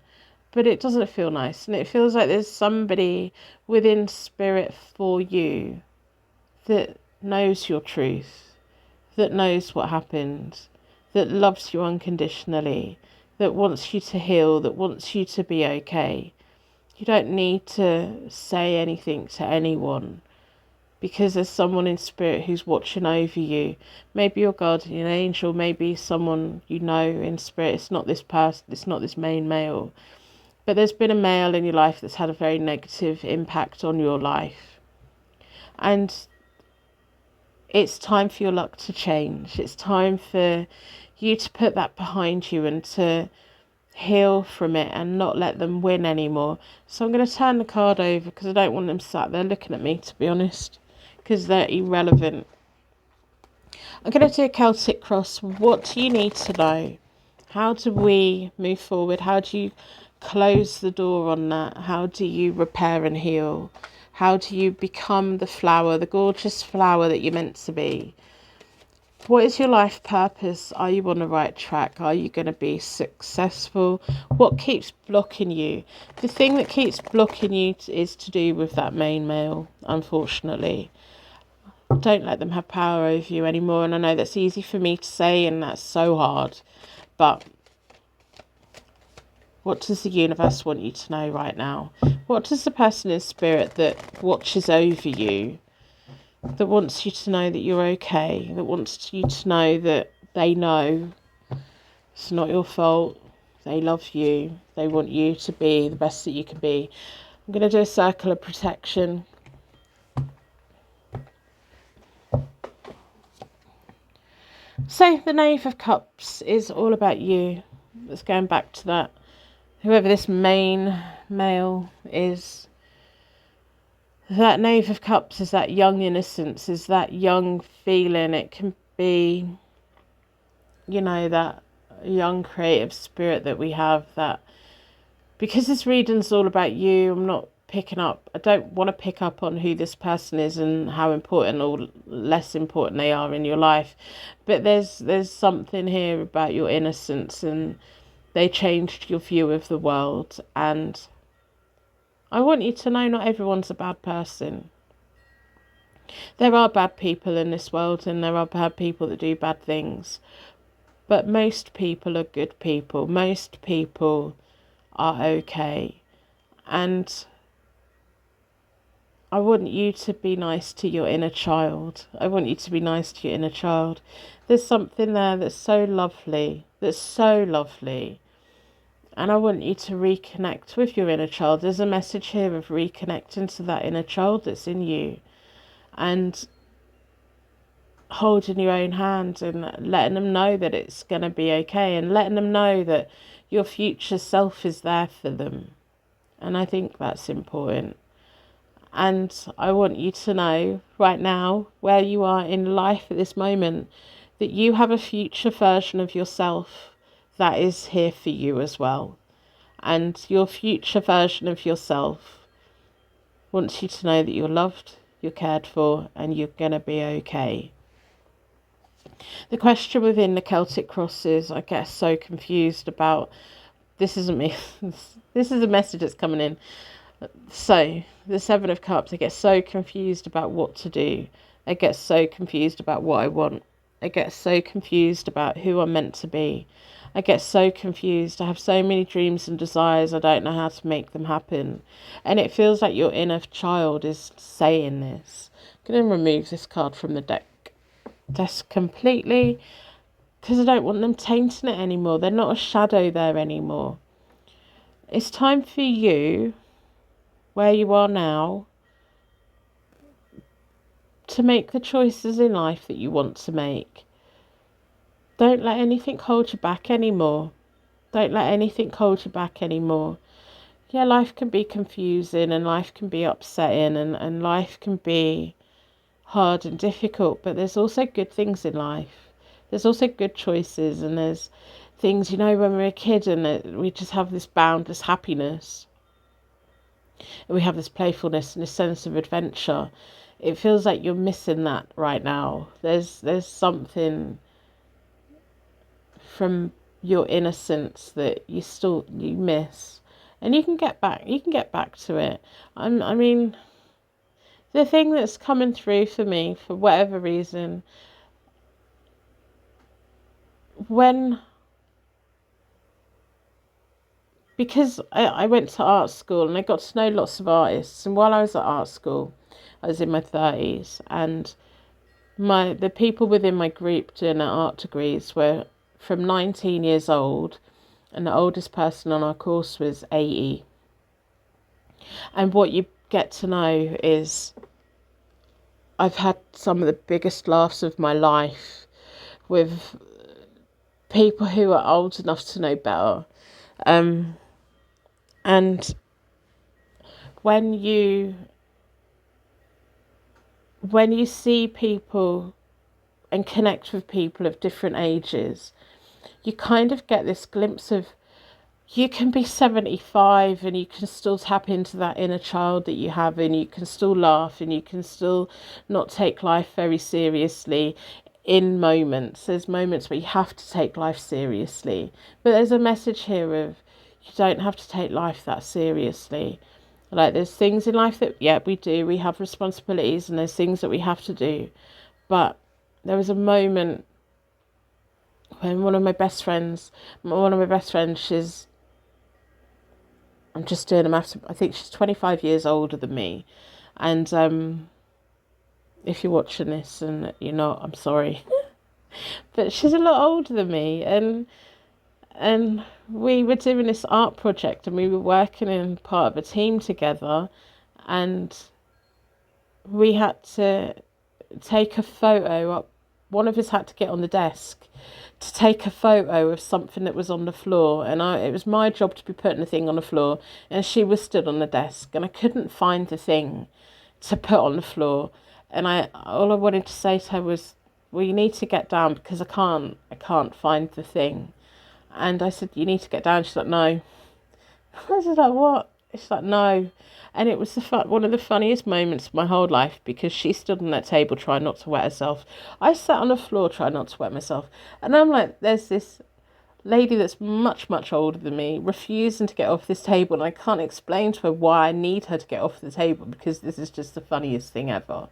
but it doesn't feel nice. And it feels like there's somebody within spirit for you that knows your truth, that knows what happened, that loves you unconditionally, that wants you to heal, that wants you to be okay. You don't need to say anything to anyone because there's someone in spirit who's watching over you. Maybe your guardian angel, maybe someone you know in spirit. It's not this person, it's not this main male. But there's been a male in your life that's had a very negative impact on your life. And it's time for your luck to change. It's time for you to put that behind you and to heal from it and not let them win anymore. So I'm going to turn the card over because I don't want them sat there looking at me, to be honest, because they're irrelevant. I'm going to do a Celtic cross. What do you need to know? How do we move forward? How do you close the door on that? How do you repair and heal? How do you become the flower, the gorgeous flower that you're meant to be? What is your life purpose? Are you on the right track? Are you going to be successful? What keeps blocking you? The thing that keeps blocking you is to do with that main male, unfortunately. Don't let them have power over you anymore. And I know that's easy for me to say, and that's so hard. But what does the universe want you to know right now? What does the person in spirit that watches over you, that wants you to know that you're okay, that wants you to know that they know it's not your fault, they love you, they want you to be the best that you can be? I'm going to do a circle of protection. So the Knave of Cups is all about you. Let's go back to that. Whoever this main male is, that Knave of Cups is that young innocence, is that young feeling. It can be, you know, that young creative spirit that we have, that because this reading's all about you, I'm not picking up, I don't want to pick up on who this person is and how important or less important they are in your life, but there's something here about your innocence, and they changed your view of the world. And I want you to know not everyone's a bad person. There are bad people in this world, and there are bad people that do bad things, but most people are good people. Most people are okay. And I want you to be nice to your inner child. I want you to be nice to your inner child. There's something there that's so lovely. That's so lovely. And I want you to reconnect with your inner child. There's a message here of reconnecting to that inner child that's in you. And holding your own hand and letting them know that it's going to be okay. And letting them know that your future self is there for them. And I think that's important. And I want you to know right now, where you are in life at this moment, that you have a future version of yourself that is here for you as well. And your future version of yourself wants you to know that you're loved, you're cared for, and you're going to be okay. The question within the Celtic cross is, I get so confused about, this isn't me, this is a message that's coming in. So, the Seven of Cups, I get so confused about what to do. I get so confused about what I want. I get so confused about who I'm meant to be. I get so confused. I have so many dreams and desires. I don't know how to make them happen. And it feels like your inner child is saying this. I'm going to remove this card from the deck. Just completely, because I don't want them tainting it anymore. They're not a shadow there anymore. It's time for you, where you are now, to make the choices in life that you want to make. Don't let anything hold you back anymore. Don't let anything hold you back anymore. Yeah, life can be confusing, and life can be upsetting, and life can be hard and difficult, but there's also good things in life. There's also good choices, and there's things, you know, when we're a kid and we just have this boundless happiness. And we have this playfulness and this sense of adventure. It feels like you're missing that right now. There's something from your innocence that you miss, and you can get back to it. I mean, the thing that's coming through for me, for whatever reason, because I went to art school and I got to know lots of artists, and while I was at art school, I was in my 30s, and the people within my group doing their art degrees were from 19 years old, and the oldest person on our course was 80. And what you get to know is I've had some of the biggest laughs of my life with people who are old enough to know better. And when you see people and connect with people of different ages, you kind of get this glimpse of, you can be 75 and you can still tap into that inner child that you have, and you can still laugh, and you can still not take life very seriously in moments. There's moments where you have to take life seriously, but there's a message here of, you don't have to take life that seriously. Like, there's things in life that, yeah, we have responsibilities, and there's things that we have to do. But there was a moment when one of my best friends, she's, I'm just doing a math, I think she's 25 years older than me. And if you're watching this and you're not, I'm sorry. But she's a lot older than me, and we were doing this art project, and we were working in part of a team together, and we had to take a photo. One of us had to get on the desk to take a photo of something that was on the floor, and it was my job to be putting the thing on the floor, and she was stood on the desk, and I couldn't find the thing to put on the floor, and all I wanted to say to her was, well, you need to get down, because I can't find the thing. And I said, you need to get down. She's like, no. I was like, what? It's like, no. And it was one of the funniest moments of my whole life, because she stood on that table trying not to wet herself. I sat on the floor trying not to wet myself. And I'm like, there's this lady that's much, much older than me refusing to get off this table. And I can't explain to her why I need her to get off the table, because this is just the funniest thing ever.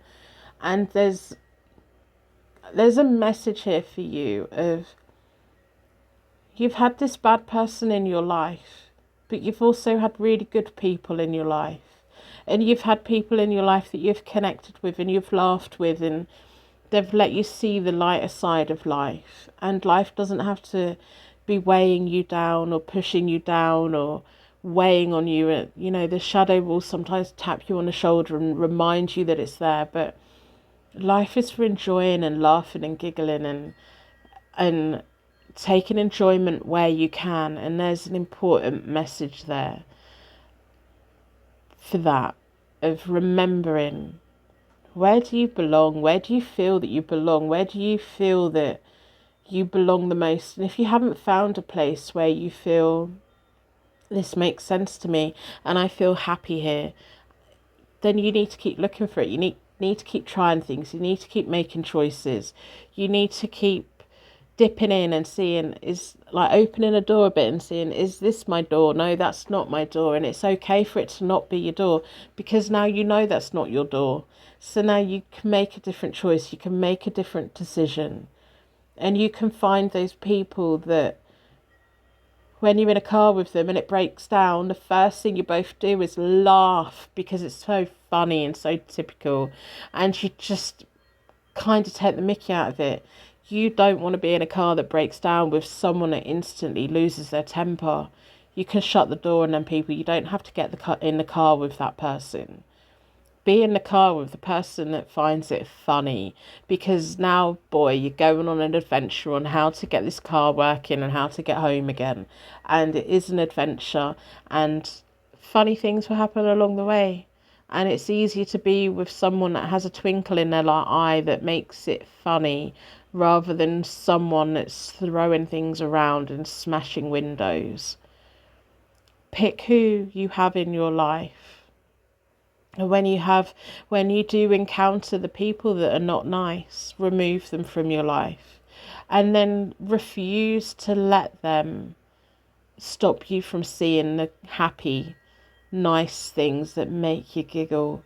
And there's a message here for you of, you've had this bad person in your life, but you've also had really good people in your life. And you've had people in your life that you've connected with and you've laughed with, and they've let you see the lighter side of life. And life doesn't have to be weighing you down or pushing you down or weighing on you. You know, the shadow will sometimes tap you on the shoulder and remind you that it's there. But life is for enjoying and laughing and giggling and taking enjoyment where you can. And there's an important message there for that, of remembering, where do you belong? Where do you feel that you belong? Where do you feel that you belong the most? And if you haven't found a place where you feel, this makes sense to me and I feel happy here, then you need to keep looking for it. You need to keep trying things. You need to keep making choices. You need to keep dipping in and seeing, is like opening a door a bit and seeing, is this my door? No, that's not my door. And it's okay for it to not be your door, because now you know that's not your door. So now you can make a different choice. You can make a different decision. And you can find those people that when you're in a car with them and it breaks down, the first thing you both do is laugh, because it's so funny and so typical. And you just kind of take the mickey out of it. You don't want to be in a car that breaks down with someone that instantly loses their temper. You can shut the door on them people. You don't have to get in the car with that person. Be in the car with the person that finds it funny, because now, boy, you're going on an adventure on how to get this car working and how to get home again. And it is an adventure, and funny things will happen along the way. And it's easier to be with someone that has a twinkle in their eye that makes it funny, rather than someone that's throwing things around and smashing windows. Pick who you have in your life. And when you do encounter the people that are not nice, remove them from your life. And then refuse to let them stop you from seeing the happy, nice things that make you giggle.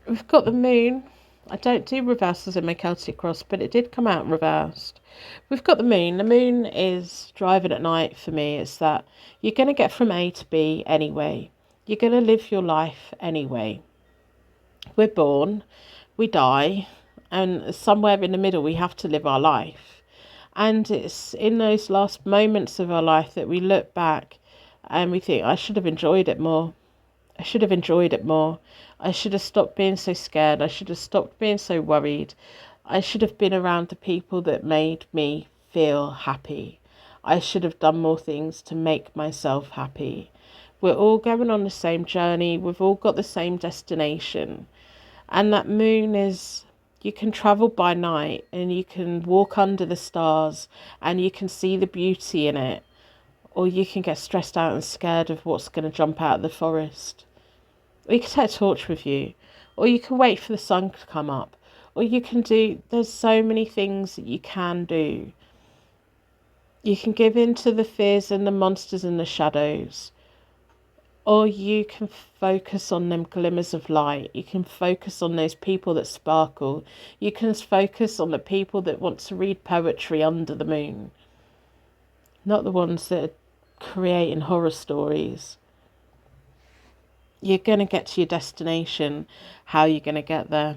We've got the moon. I don't do reversals in my Celtic cross, but it did come out reversed. We've got the moon. The moon is driving at night for me. It's that you're going to get from A to B anyway. You're going to live your life anyway. We're born, we die, and somewhere in the middle we have to live our life. And it's in those last moments of our life that we look back and we think, I should have enjoyed it more. I should have enjoyed it more. I should have stopped being so scared. I should have stopped being so worried. I should have been around the people that made me feel happy. I should have done more things to make myself happy. We're all going on the same journey. We've all got the same destination. And that moon is, you can travel by night and you can walk under the stars and you can see the beauty in it. Or you can get stressed out and scared of what's going to jump out of the forest. Or you can take a torch with you. Or you can wait for the sun to come up. Or you can do, there's so many things that you can do. You can give in to the fears and the monsters and the shadows. Or you can focus on them glimmers of light. You can focus on those people that sparkle. You can focus on the people that want to read poetry under the moon. Not the ones that are creating horror stories. You're going to get to your destination. How are you going to get there?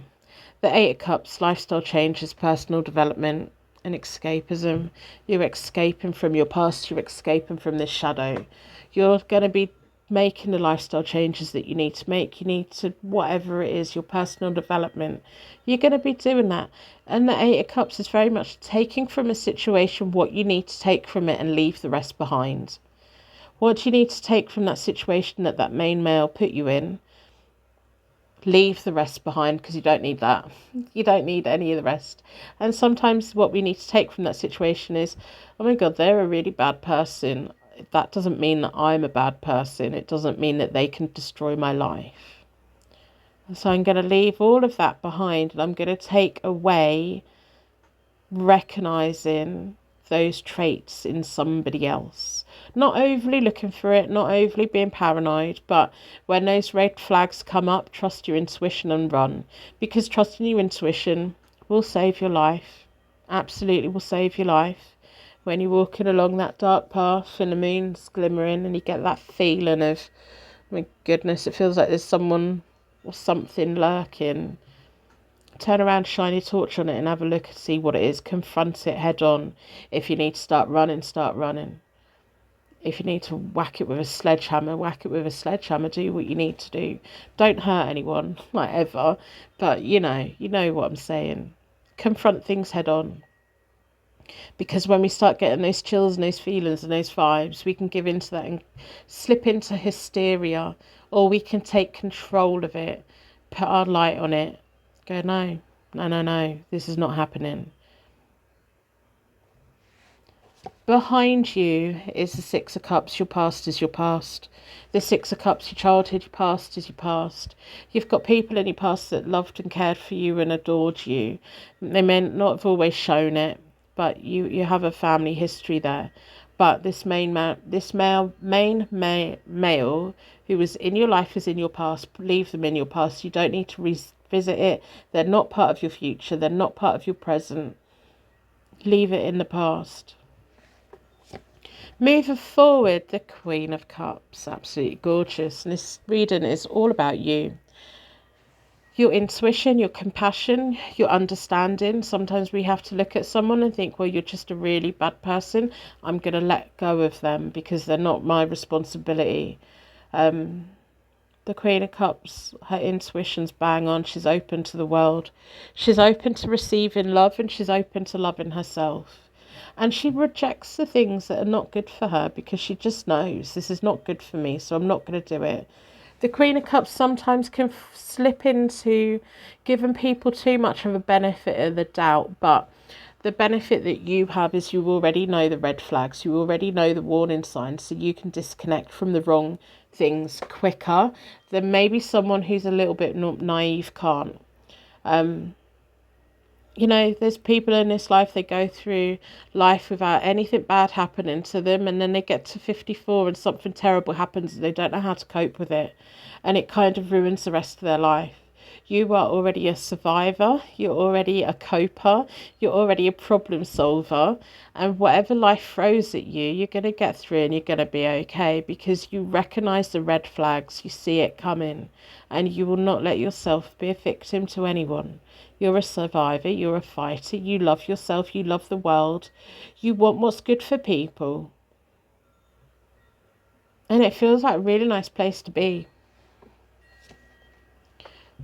The Eight of Cups, lifestyle changes, personal development and escapism. You're escaping from your past. You're escaping from this shadow. You're going to be making the lifestyle changes that you need to make. You need to, whatever it is, your personal development. You're going to be doing that. And the Eight of Cups is very much taking from a situation what you need to take from it and leave the rest behind. What do you need to take from that situation that that main male put you in? Leave the rest behind, because you don't need that. You don't need any of the rest. And sometimes what we need to take from that situation is, oh my God, they're a really bad person. That doesn't mean that I'm a bad person. It doesn't mean that they can destroy my life. And so I'm going to leave all of that behind, and I'm going to take away recognizing those traits in somebody else. Not overly looking for it, not overly being paranoid, but when those red flags come up, trust your intuition and run. Because trusting your intuition will save your life. Absolutely will save your life. When you're walking along that dark path and the moon's glimmering and you get that feeling of, oh my goodness, it feels like there's someone or something lurking. Turn around, shine your torch on it and have a look and see what it is. Confront it head on. If you need to start running, start running. If you need to whack it with a sledgehammer, whack it with a sledgehammer. Do what you need to do. Don't hurt anyone, like ever. But you know what I'm saying. Confront things head on. Because when we start getting those chills and those feelings and those vibes, we can give into that and slip into hysteria. Or we can take control of it, put our light on it. Go, no, this is not happening. Behind you is the Six of Cups. Your past is your past. The Six of Cups, your childhood, your past is your past. You've got people in your past that loved and cared for you and adored you. They may not have always shown it, but you have a family history there. But this male who was in your life is in your past. Leave them in your past. You don't need to revisit it. They're not part of your future. They're not part of your present. Leave it in the past. Moving forward, the Queen of Cups. Absolutely gorgeous. And this reading is all about you. Your intuition, your compassion, your understanding. Sometimes we have to look at someone and think, well, you're just a really bad person. I'm going to let go of them because they're not my responsibility. The Queen of Cups, her intuition's bang on. She's open to the world. She's open to receiving love and she's open to loving herself. And she rejects the things that are not good for her because she just knows this is not good for me, so I'm not going to do it. The Queen of Cups sometimes can slip into giving people too much of a benefit of the doubt, but the benefit that you have is you already know the red flags, you already know the warning signs, so you can disconnect from the wrong things quicker than maybe someone who's a little bit naive can't. There's people in this life, they go through life without anything bad happening to them, and then they get to 54 and something terrible happens and they don't know how to cope with it, and it kind of ruins the rest of their life. You are already a survivor, you're already a coper, you're already a problem solver, and whatever life throws at you, you're going to get through and you're going to be okay because you recognise the red flags, you see it coming, and you will not let yourself be a victim to anyone. You're a survivor, you're a fighter, you love yourself, you love the world, you want what's good for people. And it feels like a really nice place to be.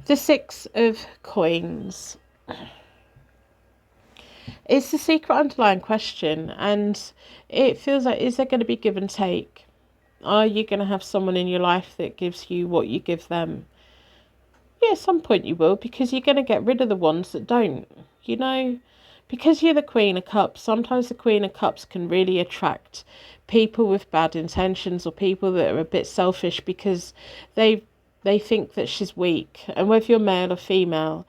The Six of Coins is the secret underlying question, and it feels like, is there going to be give and take? Are you going to have someone in your life that gives you what you give them? Yeah, at some point you will, because you're going to get rid of the ones that don't. You know, because you're the Queen of Cups, sometimes the Queen of Cups can really attract people with bad intentions, or people that are a bit selfish because they they think that she's weak. And whether you're male or female,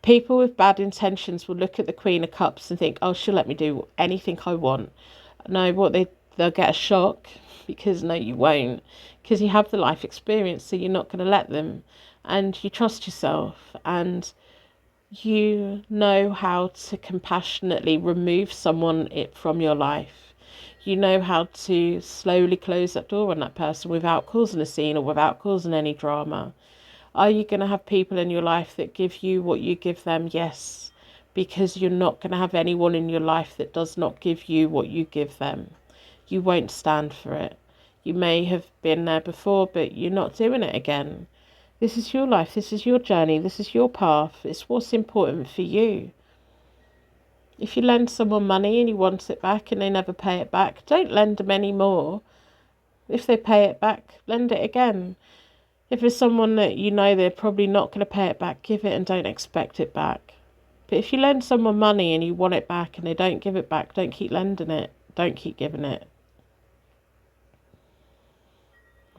people with bad intentions will look at the Queen of Cups and think, oh, she'll let me do anything I want. No, they'll get a shock, because no, you won't, because you have the life experience, so you're not going to let them, and you trust yourself, and you know how to compassionately remove someone from your life. You know how to slowly close that door on that person without causing a scene or without causing any drama. Are you going to have people in your life that give you what you give them? Yes, because you're not going to have anyone in your life that does not give you what you give them. You won't stand for it. You may have been there before, but you're not doing it again. This is your life. This is your journey. This is your path. It's what's important for you. If you lend someone money and you want it back and they never pay it back, don't lend them any more. If they pay it back, lend it again. If it's someone that you know they're probably not going to pay it back, give it and don't expect it back. But if you lend someone money and you want it back and they don't give it back, don't keep lending it. Don't keep giving it.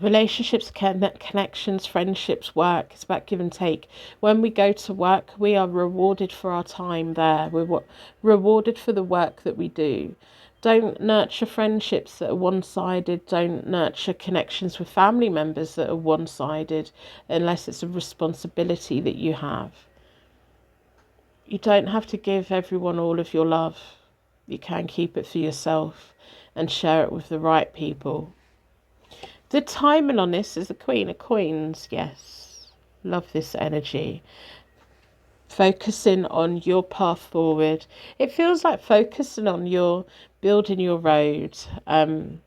Relationships, connections, friendships, work, it's about give and take. When we go to work, we are rewarded for our time there. We're rewarded for the work that we do. Don't nurture friendships that are one-sided. Don't nurture connections with family members that are one-sided, unless it's a responsibility that you have. You don't have to give everyone all of your love. You can keep it for yourself and share it with the right people. The timing on this is the Queen of Coins. Yes, love this energy. Focusing on your path forward. It feels like focusing on your building your road. The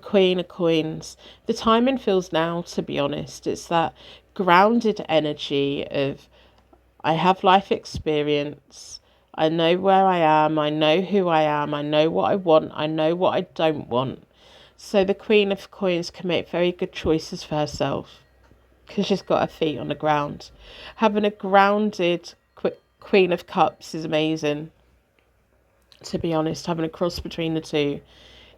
Queen of Coins. The timing feels now, to be honest. It's that grounded energy of, I have life experience. I know where I am. I know who I am. I know what I want. I know what I don't want. So the Queen of Coins can make very good choices for herself, because she's got her feet on the ground. Having a grounded Queen of Cups is amazing. To be honest, having a cross between the two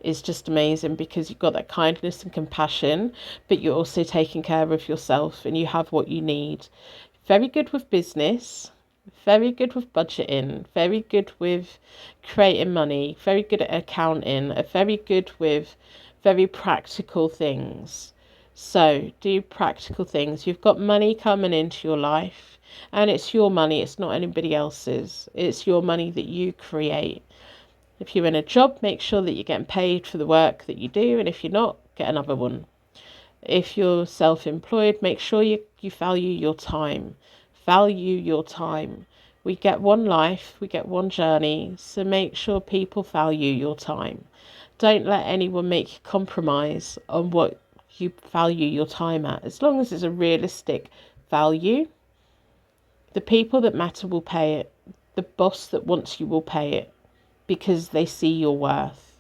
is just amazing, because you've got that kindness and compassion, but you're also taking care of yourself and you have what you need. Very good with business, very good with budgeting, very good with creating money, very good at accounting, very good with very practical things. So do practical things. You've got money coming into your life, and it's your money. It's not anybody else's. It's your money that you create. If you're in a job, make sure that you're getting paid for the work that you do. And if you're not, get another one. If you're self-employed, make sure you value your time. Value your time. We get one life, we get one journey. So make sure people value your time. Don't let anyone make you compromise on what you value your time at. As long as it's a realistic value, the people that matter will pay it. The boss that wants you will pay it, because they see your worth.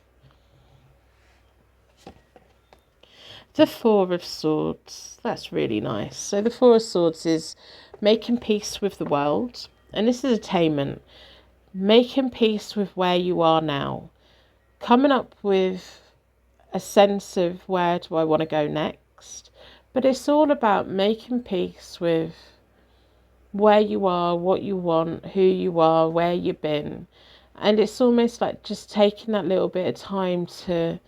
The Four of Swords. That's really nice. So the Four of Swords is making peace with the world. And this is attainment. Making peace with where you are now. Coming up with a sense of, where do I want to go next? But it's all about making peace with where you are, what you want, who you are, where you've been. And it's almost like just taking that little bit of time to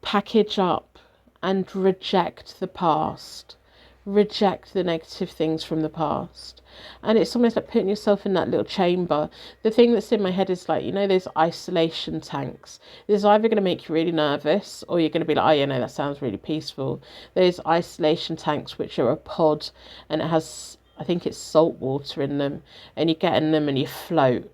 package up and reject the past. Reject the negative things from the past. And it's almost like putting yourself in that little chamber. The thing that's in my head is like, those isolation tanks. This is either going to make you really nervous, or you're going to be like, oh yeah, no, that sounds really peaceful. Those isolation tanks, which are a pod, and it has, I think it's salt water in them, and you get in them and you float.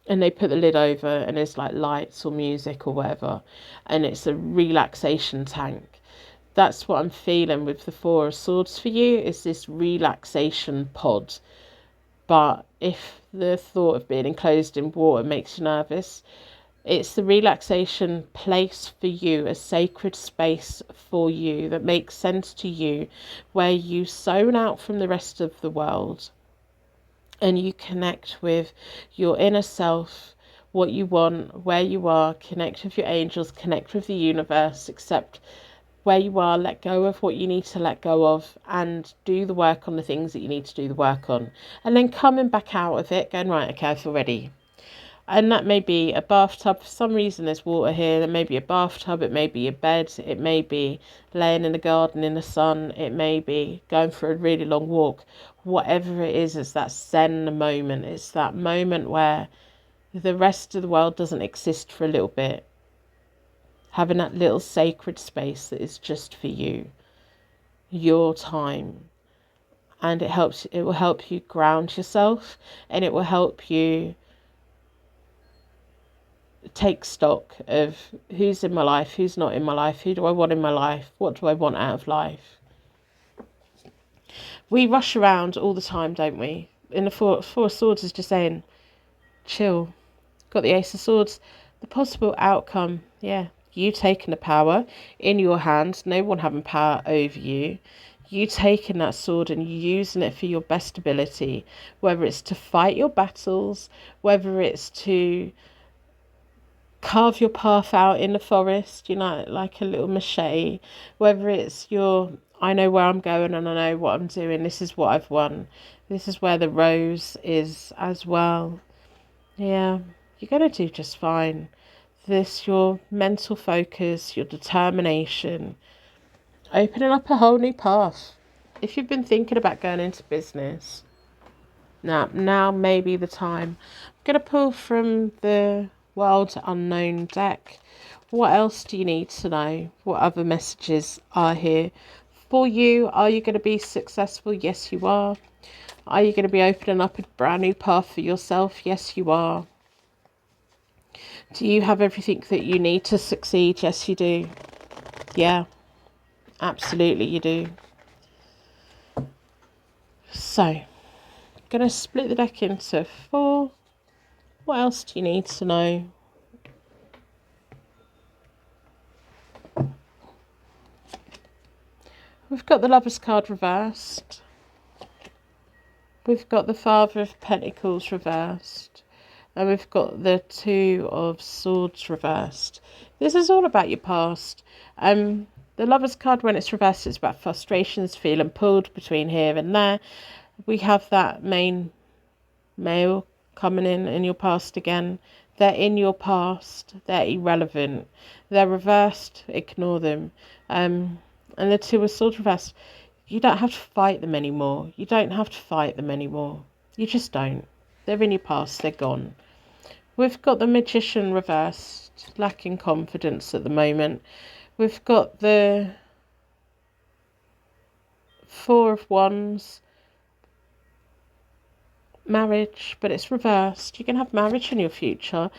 And they put the lid over, and there's like lights or music or whatever, and it's a relaxation tank. That's what I'm feeling with the Four of Swords for you, is this relaxation pod. But if the thought of being enclosed in water makes you nervous, it's the relaxation place for you, a sacred space for you that makes sense to you, where you zone out from the rest of the world and you connect with your inner self, what you want, where you are, connect with your angels, connect with the universe, accept where you are, let go of what you need to let go of, and do the work on the things that you need to do the work on. And then coming back out of it, going, right, okay, I feel ready. And that may be a bathtub. For some reason, there's water here. There may be a bathtub. It may be a bed. It may be laying in the garden in the sun. It may be going for a really long walk. Whatever it is, it's that Zen moment. It's that moment where the rest of the world doesn't exist for a little bit. Having that little sacred space that is just for you, your time. And it will help you ground yourself, and it will help you take stock of who's in my life, who's not in my life, who do I want in my life, what do I want out of life. We rush around all the time, don't we? In the Four of Swords is just saying, chill. Got the Ace of Swords. The possible outcome, yeah, you taking the power in your hands, no one having power over you. You taking that sword and using it for your best ability, whether it's to fight your battles, whether it's to carve your path out in the forest, you know, like a little machete, whether it's I know where I'm going and I know what I'm doing, this is what I've won, this is where the rose is as well. Yeah, you're going to do just fine. This, your mental focus, your determination, opening up a whole new path. If you've been thinking about going into business, now may be the time. I'm going to pull from the World Unknown deck. What else do you need to know? What other messages are here for you? Are you going to be successful? Yes, you are. Are you going to be opening up a brand new path for yourself? Yes, you are. Do you have everything that you need to succeed? Yes, you do. Yeah, absolutely you do. So, I'm going to split the deck into 4. What else do you need to know? We've got the Lover's card reversed. We've got the Father of Pentacles reversed. And we've got the Two of Swords reversed. This is all about your past. The Lover's card, when it's reversed, it's about frustrations, feeling pulled between here and there. We have that main male coming in your past again. They're in your past. They're irrelevant. They're reversed. Ignore them. And the Two of Swords reversed. You don't have to fight them anymore. You don't have to fight them anymore. You just don't. They're in your past. They're gone. We've got the Magician reversed. Lacking confidence at the moment. We've got the Four of Wands. Marriage, but it's reversed. You can have marriage in your future.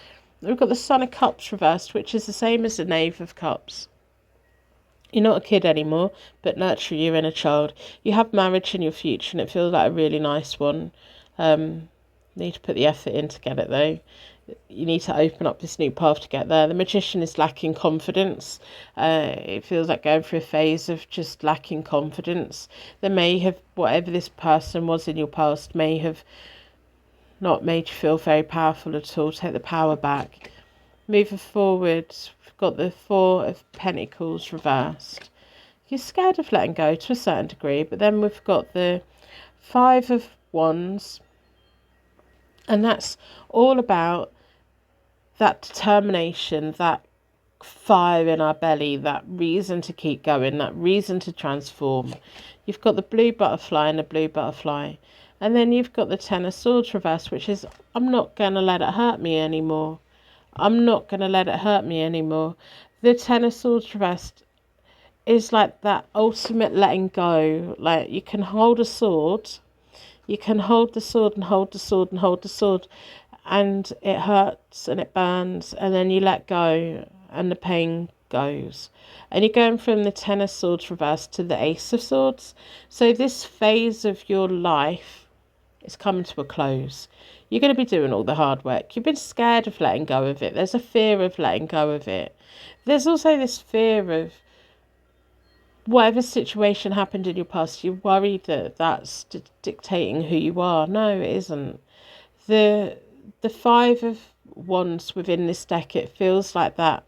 We've got the Son of Cups reversed, which is the same as the Knave of Cups. You're not a kid anymore, but nurture your inner child. You have marriage in your future, and it feels like a really nice one. Need to put the effort in to get it, though. You need to open up this new path to get there. The Magician is lacking confidence. It feels like going through a phase of just lacking confidence. There may have, whatever this person was in your past, may have not made you feel very powerful at all. Take the power back. Moving forward, we've got the Four of Pentacles reversed. You're scared of letting go to a certain degree, but then we've got the Five of Wands, and that's all about that determination, that fire in our belly, that reason to keep going, that reason to transform. You've got the Blue Butterfly and the Blue Butterfly. And then you've got the Ten of Swords reversed, which is, I'm not going to let it hurt me anymore. I'm not going to let it hurt me anymore. The Ten of Swords reversed is like that ultimate letting go. Like, you can hold a sword. You can hold the sword and hold the sword and hold the sword. And it hurts and it burns. And then you let go and the pain goes. And you're going from the Ten of Swords reversed to the Ace of Swords. So this phase of your life is coming to a close. You're going to be doing all the hard work. You've been scared of letting go of it. There's a fear of letting go of it. There's also this fear of whatever situation happened in your past. You're worried that that's dictating who you are. No, it isn't. The Five of Wands within this deck, it feels like that.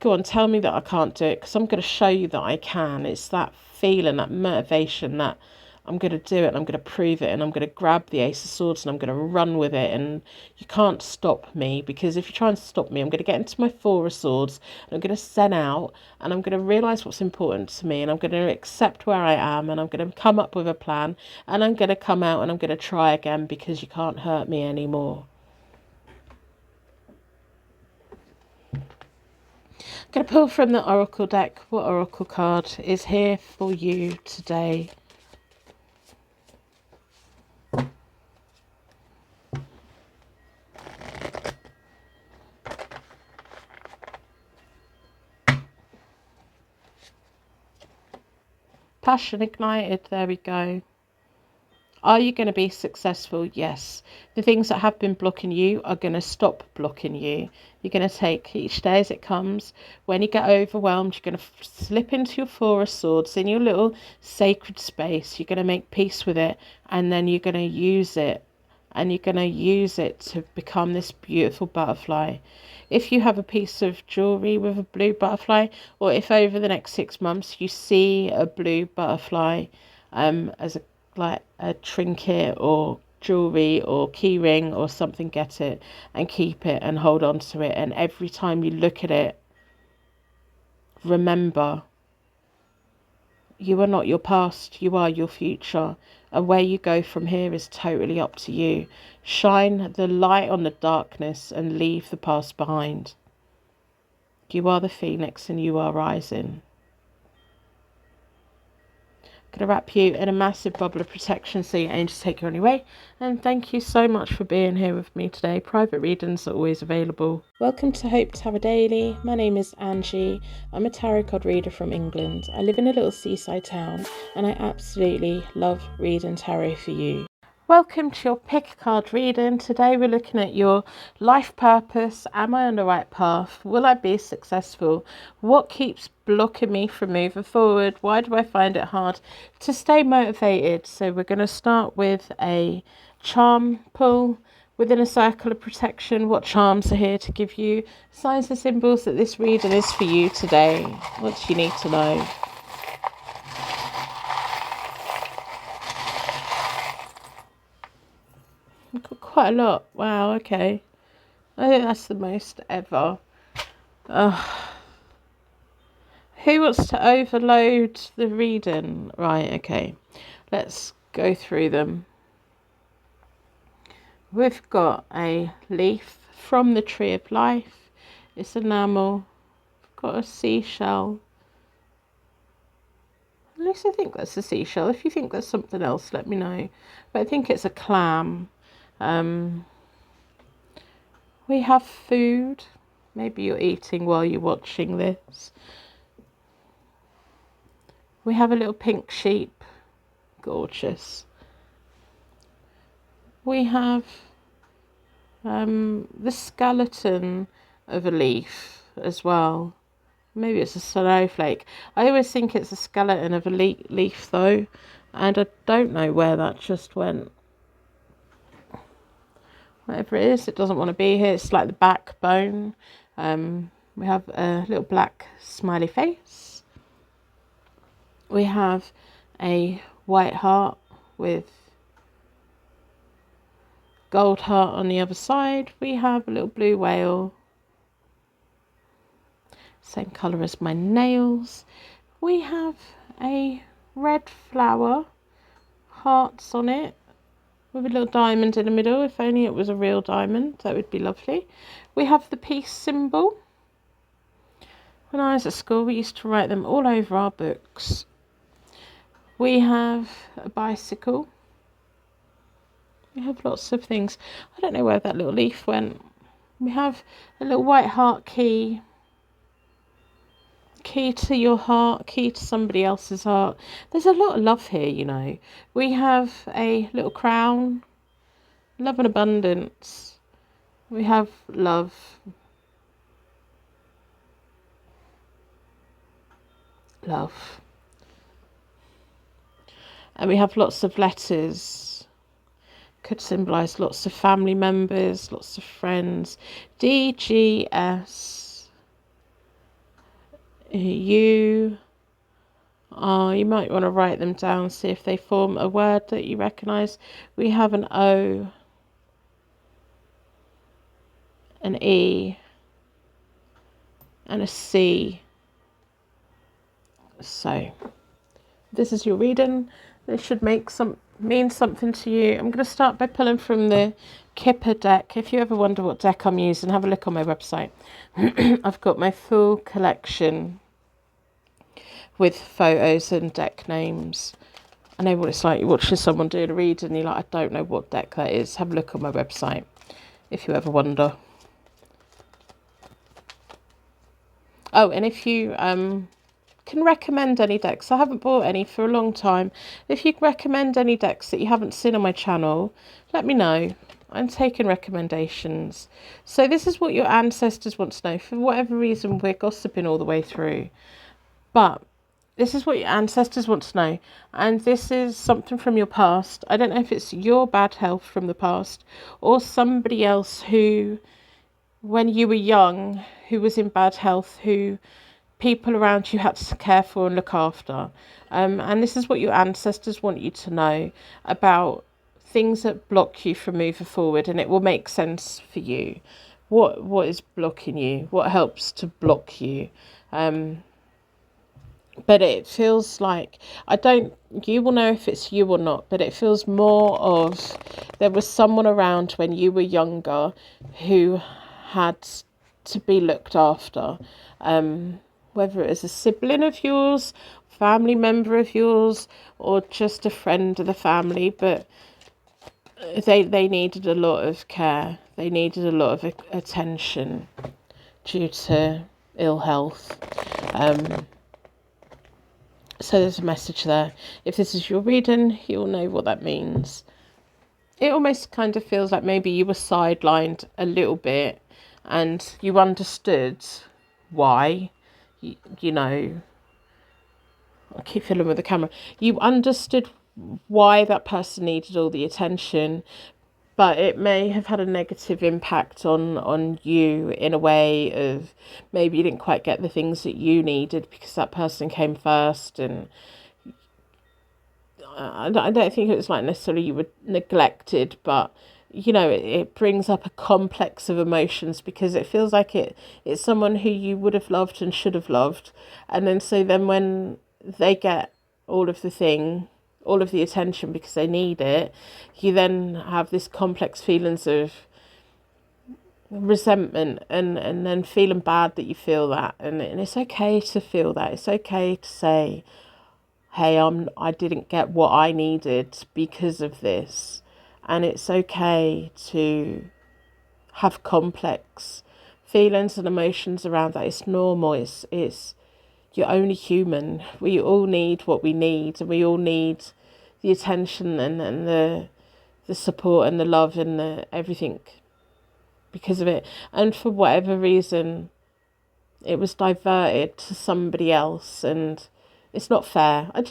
Go on, tell me that I can't do it, because I'm going to show you that I can. It's that feeling, that motivation, that I'm going to do it, and I'm going to prove it, and I'm going to grab the Ace of Swords and I'm going to run with it, and you can't stop me, because if you try and stop me, I'm going to get into my Four of Swords, and I'm going to zen out, and I'm going to realise what's important to me, and I'm going to accept where I am, and I'm going to come up with a plan, and I'm going to come out and I'm going to try again, because you can't hurt me anymore. I'm going to pull from the Oracle deck. What Oracle card is here for you today? Passion ignited. There we go. Are you going to be successful? Yes. The things that have been blocking you are going to stop blocking you. You're going to take each day as it comes. When you get overwhelmed, you're going to slip into your Four of Swords in your little sacred space. You're going to make peace with it, and then you're going to use it. And you're going to use it to become this beautiful butterfly. If you have a piece of jewellery with a blue butterfly, or if over the next 6 months you see a blue butterfly as a trinket or jewelry or key ring or something, get it and keep it and hold on to it. And every time you look at it, remember, you are not your past, you are your future. And where you go from here is totally up to you. Shine the light on the darkness and leave the past behind. You are the phoenix and you are rising. I'm going to wrap you in a massive bubble of protection so your angels take you on your way. And thank you so much for being here with me today. Private readings are always available. Welcome to Hope Tarot Daily. My name is Angie. I'm a tarot card reader from England. I live in a little seaside town and I absolutely love reading tarot for you. Welcome to your pick a card reading. Today we're looking at your life purpose. Am I on the right path? Will I be successful? What keeps blocking me from moving forward? Why do I find it hard to stay motivated? So we're going to start with a charm pull. Within a circle of protection, what charms are here to give you signs and symbols that this reading is for you today? What do you need to know? I've got quite a lot. Wow, okay. I think that's the most ever. Who wants to overload the reading? Right, okay. Let's go through them. We've got a leaf from the Tree of Life. It's enamel. We've got a seashell. At least I think that's a seashell. If you think there's something else, let me know. But I think it's a clam. We have food. Maybe you're eating while you're watching this. We have a little pink sheep. Gorgeous. We have the skeleton of a leaf as well. Maybe it's a snowflake. I always think it's a skeleton of a leaf though. And I don't know where that just went. Whatever it is, it doesn't want to be here. It's like the backbone. We have a little black smiley face. We have a white heart with gold heart on the other side. We have a little blue whale. Same colour as my nails. We have a red flower, hearts on it, with a little diamond in the middle. If only it was a real diamond, that would be lovely. We have the peace symbol. When I was at school, we used to write them all over our books. We have a bicycle. We have lots of things. I don't know where that little leaf went. We have a little white heart key. Key to your heart, key to somebody else's heart. There's a lot of love here, you know. We have a little crown, love and abundance. We have love, love. And we have lots of letters. Could symbolise lots of family members, lots of friends. D, G, S, U. You might want to write them down, see if they form a word that you recognise. We have an O, an E, and a C. So, this is your reading. This should mean something to you. I'm going to start by pulling from the Kipper deck. If you ever wonder what deck I'm using, have a look on my website. I've got my full collection with photos and deck names. I know what it's like. You're watching someone doing a read and you're like, I don't know what deck that is. Have a look on my website if you ever wonder. Oh, and if you can recommend any decks, I haven't bought any for a long time. If you recommend any decks that you haven't seen on my channel, let me know. I'm taking recommendations. So this is what your ancestors want to know. For whatever reason, we're gossiping all the way through. But this is what your ancestors want to know. And this is something from your past. I don't know if it's your bad health from the past or somebody else who, when you were young, who was in bad health, who people around you had to care for and look after. And this is what your ancestors want you to know about things that block you from moving forward, and it will make sense for you. What is blocking you? What helps to block you? But it feels like, you will know if it's you or not, but it feels more of there was someone around when you were younger who had to be looked after. Whether it was a sibling of yours, family member of yours, or just a friend of the family, but they needed a lot of care. They needed a lot of attention due to ill health. So there's a message there. If this is your reading, you'll know what that means. It almost kind of feels like maybe you were sidelined a little bit and you understood why. You know, I keep fiddling with the camera. You understood why that person needed all the attention, but it may have had a negative impact on you in a way of maybe you didn't quite get the things that you needed because that person came first. And I don't think it was like necessarily you were neglected, but you know, it brings up a complex of emotions because it feels like it's someone who you would have loved and should have loved. And then so then when they get all of the attention because they need it, you then have this complex feelings of resentment and then feeling bad that you feel that. And it's okay to feel that. It's okay to say, hey, I didn't get what I needed because of this. And it's okay to have complex feelings and emotions around that. It's normal. It's you're only human. We all need what we need, and we all need the attention and the support and the love and the everything because of it. And for whatever reason, it was diverted to somebody else, and it's not fair. I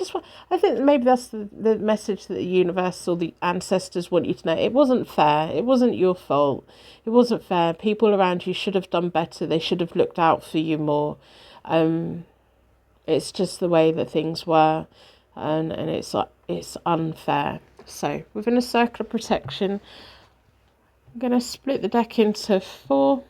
think maybe that's the message that the universe or the ancestors want you to know. It wasn't fair. It wasn't your fault. It wasn't fair. People around you should have done better. They should have looked out for you more. It's just the way that things were, and it's unfair. So within a circle of protection, I'm going to split the deck into 4.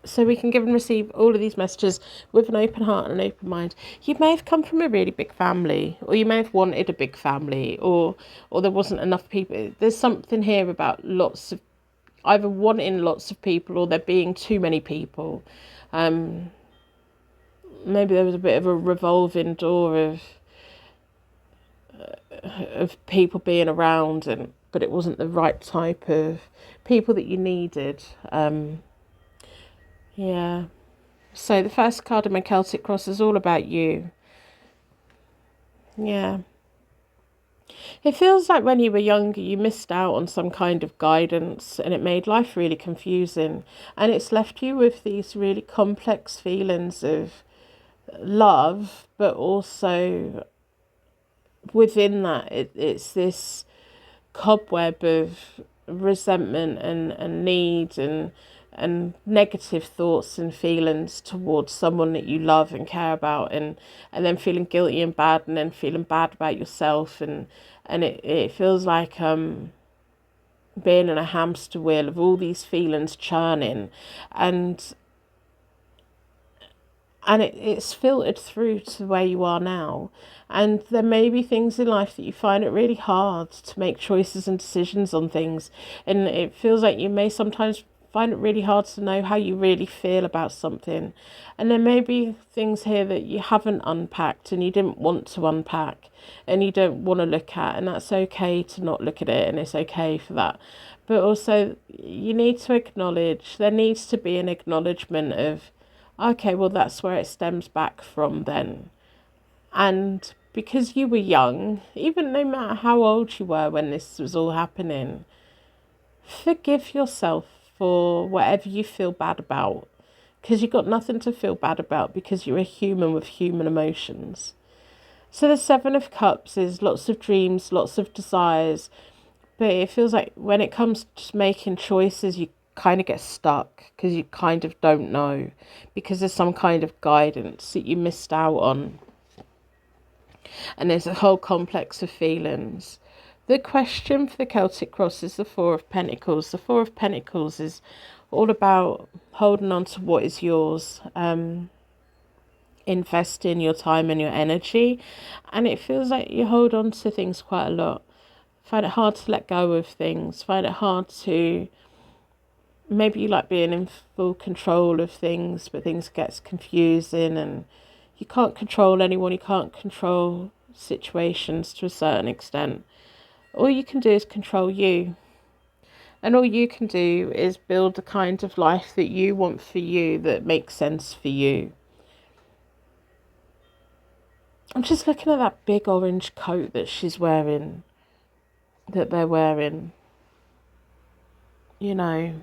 So we can give and receive all of these messages with an open heart and an open mind. You may have come from a really big family, or you may have wanted a big family, or there wasn't enough people. There's something here about either wanting lots of people or there being too many people. Maybe there was a bit of a revolving door of people being around, but it wasn't the right type of people that you needed. Yeah. So the first card in my Celtic cross is all about you. Yeah. It feels like when you were younger, you missed out on some kind of guidance and it made life really confusing. And it's left you with these really complex feelings of love, but also within that, it's this cobweb of resentment and need and negative thoughts and feelings towards someone that you love and care about, and then feeling guilty and bad, and then feeling bad about yourself, and it feels like being in a hamster wheel of all these feelings churning, and it's filtered through to where you are now. And there may be things in life that you find it really hard to make choices and decisions on things, and it feels like you may sometimes find it really hard to know how you really feel about something. And there may be things here that you haven't unpacked and you didn't want to unpack and you don't want to look at, and that's okay to not look at it, and it's okay for that. But also you need to acknowledge, there needs to be an acknowledgement of, okay, well, that's where it stems back from then. And because you were young, even no matter how old you were when this was all happening, forgive yourself for whatever you feel bad about. Because you've got nothing to feel bad about, because you're a human with human emotions. So the Seven of Cups is lots of dreams, lots of desires. But it feels like when it comes to making choices, you kind of get stuck because you kind of don't know, because there's some kind of guidance that you missed out on, and there's a whole complex of feelings. The question for the Celtic cross is the Four of Pentacles. The Four of Pentacles is all about holding on to what is yours, investing your time and your energy, and it feels like you hold on to things quite a lot. Find it hard to let go of things, find it hard to, maybe you like being in full control of things, but things gets confusing and you can't control anyone, you can't control situations to a certain extent. All you can do is control you. And all you can do is build the kind of life that you want for you, that makes sense for you. I'm just looking at that big orange coat that she's wearing, that they're wearing. You know,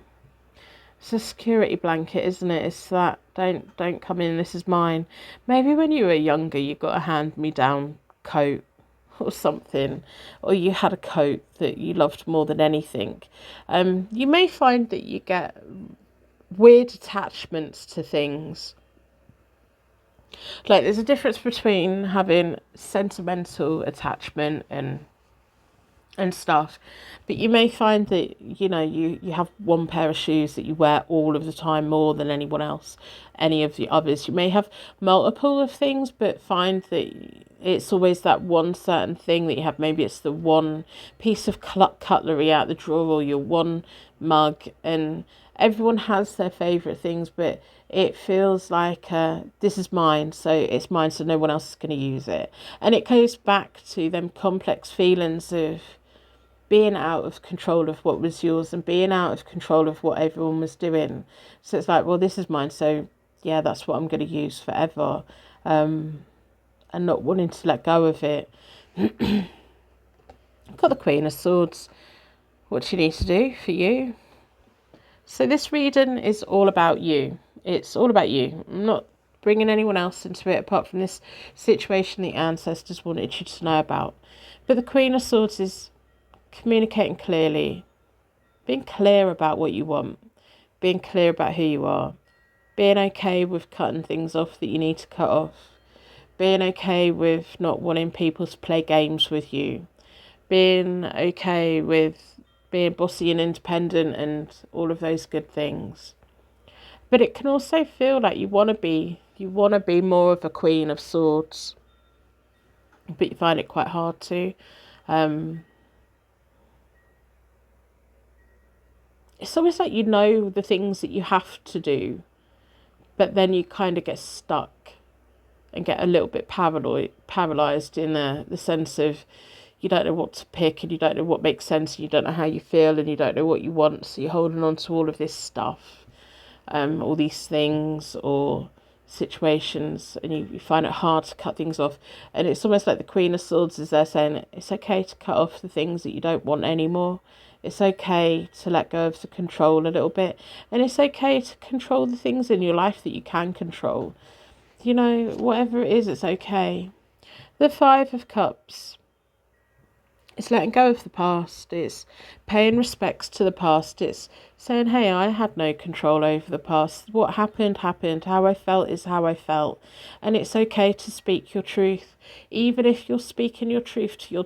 it's a security blanket, isn't it? It's that, don't come in, this is mine. Maybe when you were younger, you got a hand-me-down coat or something, or you had a coat that you loved more than anything. You may find that you get weird attachments to things. Like, there's a difference between having sentimental attachment and stuff, but you may find that, you know, you have one pair of shoes that you wear all of the time more than anyone else, any of the others. You may have multiple of things, but find that it's always that one certain thing that you have. Maybe it's the one piece of cutlery out the drawer, or your one mug, and everyone has their favourite things, but it feels like this is mine, so it's mine, so no one else is going to use it. And it goes back to them complex feelings of being out of control of what was yours and being out of control of what everyone was doing. So it's like, well, this is mine, so yeah, that's what I'm going to use forever, and not wanting to let go of it. Got the Queen of Swords. What you need to do for you. So this reading is all about you. It's all about you. I'm not bringing anyone else into it apart from this situation the ancestors wanted you to know about. But the Queen of Swords is communicating clearly, being clear about what you want, being clear about who you are, being okay with cutting things off that you need to cut off, being okay with not wanting people to play games with you, being okay with being bossy and independent and all of those good things. But it can also feel like you want to be more of a Queen of Swords, but you find it quite hard to. It's almost like you know the things that you have to do, but then you kind of get stuck and get a little bit paralysed in the sense of you don't know what to pick, and you don't know what makes sense, and you don't know how you feel, and you don't know what you want, so you're holding on to all of this stuff, all these things, or situations, and you find it hard to cut things off. And it's almost like the Queen of Swords is there saying it's okay to cut off the things that you don't want anymore. It's okay to let go of the control a little bit, and it's okay to control the things in your life that you can control. You know, whatever it is, it's okay. The Five of Cups. It's letting go of the past. It's paying respects to the past. It's saying, hey, I had no control over the past. What happened, happened. How I felt is how I felt. And it's okay to speak your truth. Even if you're speaking your truth to your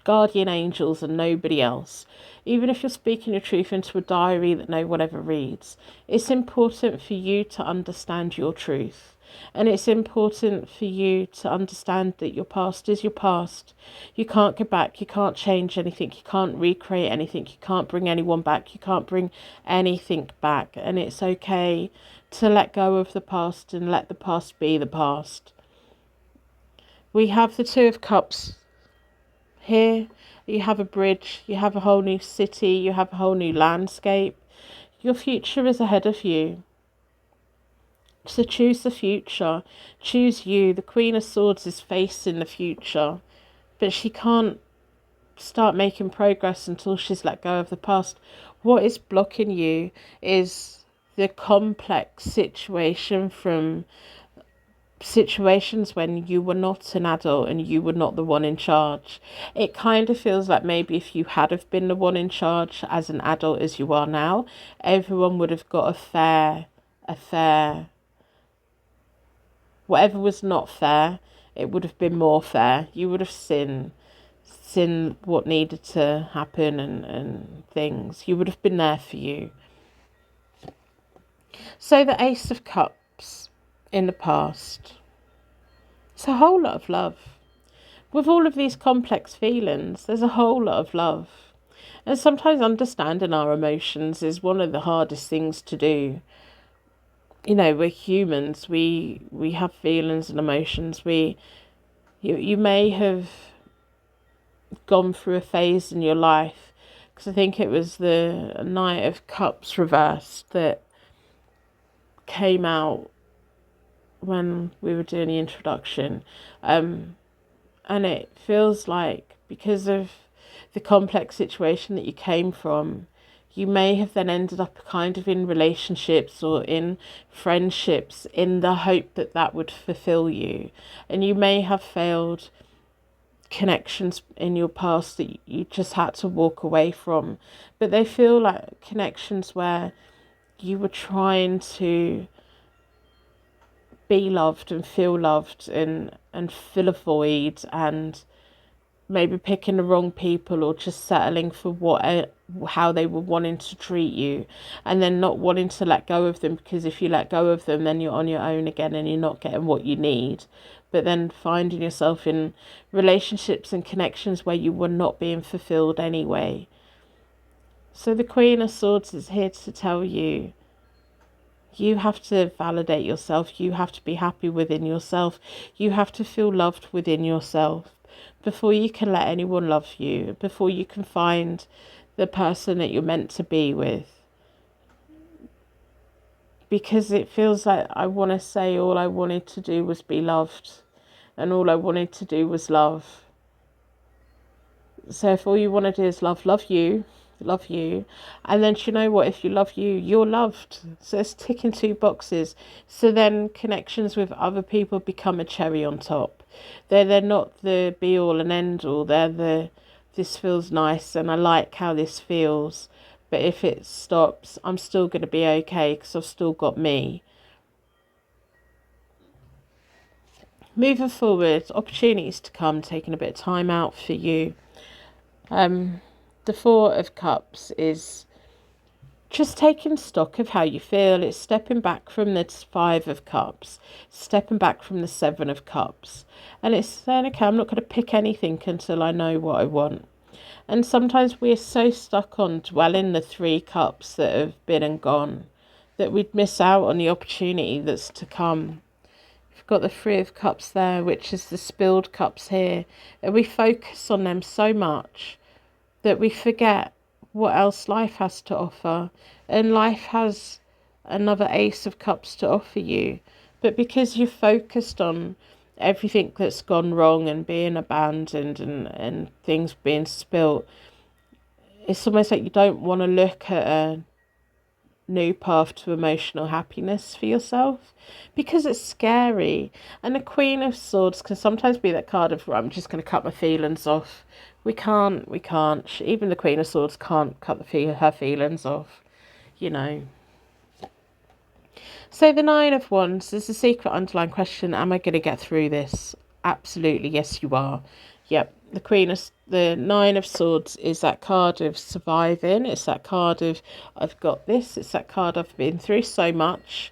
guardian angels and nobody else. Even if you're speaking your truth into a diary that no one ever reads. It's important for you to understand your truth. And it's important for you to understand that your past is your past. You can't go back. You can't change anything. You can't recreate anything. You can't bring anyone back. You can't bring anything back. And it's okay to let go of the past and let the past be the past. We have the Two of Cups here. You have a bridge. You have a whole new city. You have a whole new landscape. Your future is ahead of you. So choose the future. Choose you. The Queen of Swords is facing the future, but she can't start making progress until she's let go of the past. What is blocking you is the complex situation from situations when you were not an adult and you were not the one in charge. It kind of feels like maybe if you had have been the one in charge as an adult as you are now, everyone would have got a fair whatever was not fair, it would have been more fair. You would have seen what needed to happen and things. You would have been there for you. So the Ace of Cups in the past. It's a whole lot of love. With all of these complex feelings, there's a whole lot of love. And sometimes understanding our emotions is one of the hardest things to do. You know, we're humans. We have feelings and emotions. You may have gone through a phase in your life, because I think it was the Knight of Cups reversed that came out when we were doing the introduction, and it feels like because of the complex situation that you came from, you may have then ended up kind of in relationships or in friendships in the hope that that would fulfill you. And you may have failed connections in your past that you just had to walk away from. But they feel like connections where you were trying to be loved and feel loved and fill a void, and maybe picking the wrong people or just settling for how they were wanting to treat you, and then not wanting to let go of them, because if you let go of them then you're on your own again and you're not getting what you need. But then finding yourself in relationships and connections where you were not being fulfilled anyway. So the Queen of Swords is here to tell you, you have to validate yourself. You have to be happy within yourself. You have to feel loved within yourself before you can let anyone love you, before you can find the person that you're meant to be with. Because it feels like, I want to say, all I wanted to do was be loved, and all I wanted to do was love. So if all you want to do is love you, and then you know what, if you love you, you're loved. So it's ticking two boxes. So then connections with other people become a cherry on top. They're not the be all and end all. They're the, this feels nice and I like how this feels, but if it stops, I'm still going to be okay because I've still got me. Moving forward, opportunities to come, taking a bit of time out for you. The Four of Cups is just taking stock of how you feel. It's stepping back from the Five of Cups, stepping back from the Seven of Cups. And it's saying, okay, I'm not going to pick anything until I know what I want. And sometimes we're so stuck on dwelling the Three Cups that have been and gone that we'd miss out on the opportunity that's to come. We've got the Three of Cups there, which is the spilled cups here. And we focus on them so much that we forget what else life has to offer. And life has another Ace of Cups to offer you. But because you're focused on everything that's gone wrong and being abandoned and things being spilt, it's almost like you don't want to look at a new path to emotional happiness for yourself because it's scary. And the Queen of Swords can sometimes be that card of, I'm just going to cut my feelings off. We can't. Even the Queen of Swords can't cut her feelings off, you know. So the Nine of Wands, there's a secret underlying question. Am I going to get through this? Absolutely, yes you are. Yep, the Nine of Swords is that card of surviving. It's that card of, I've got this. It's that card I've been through so much.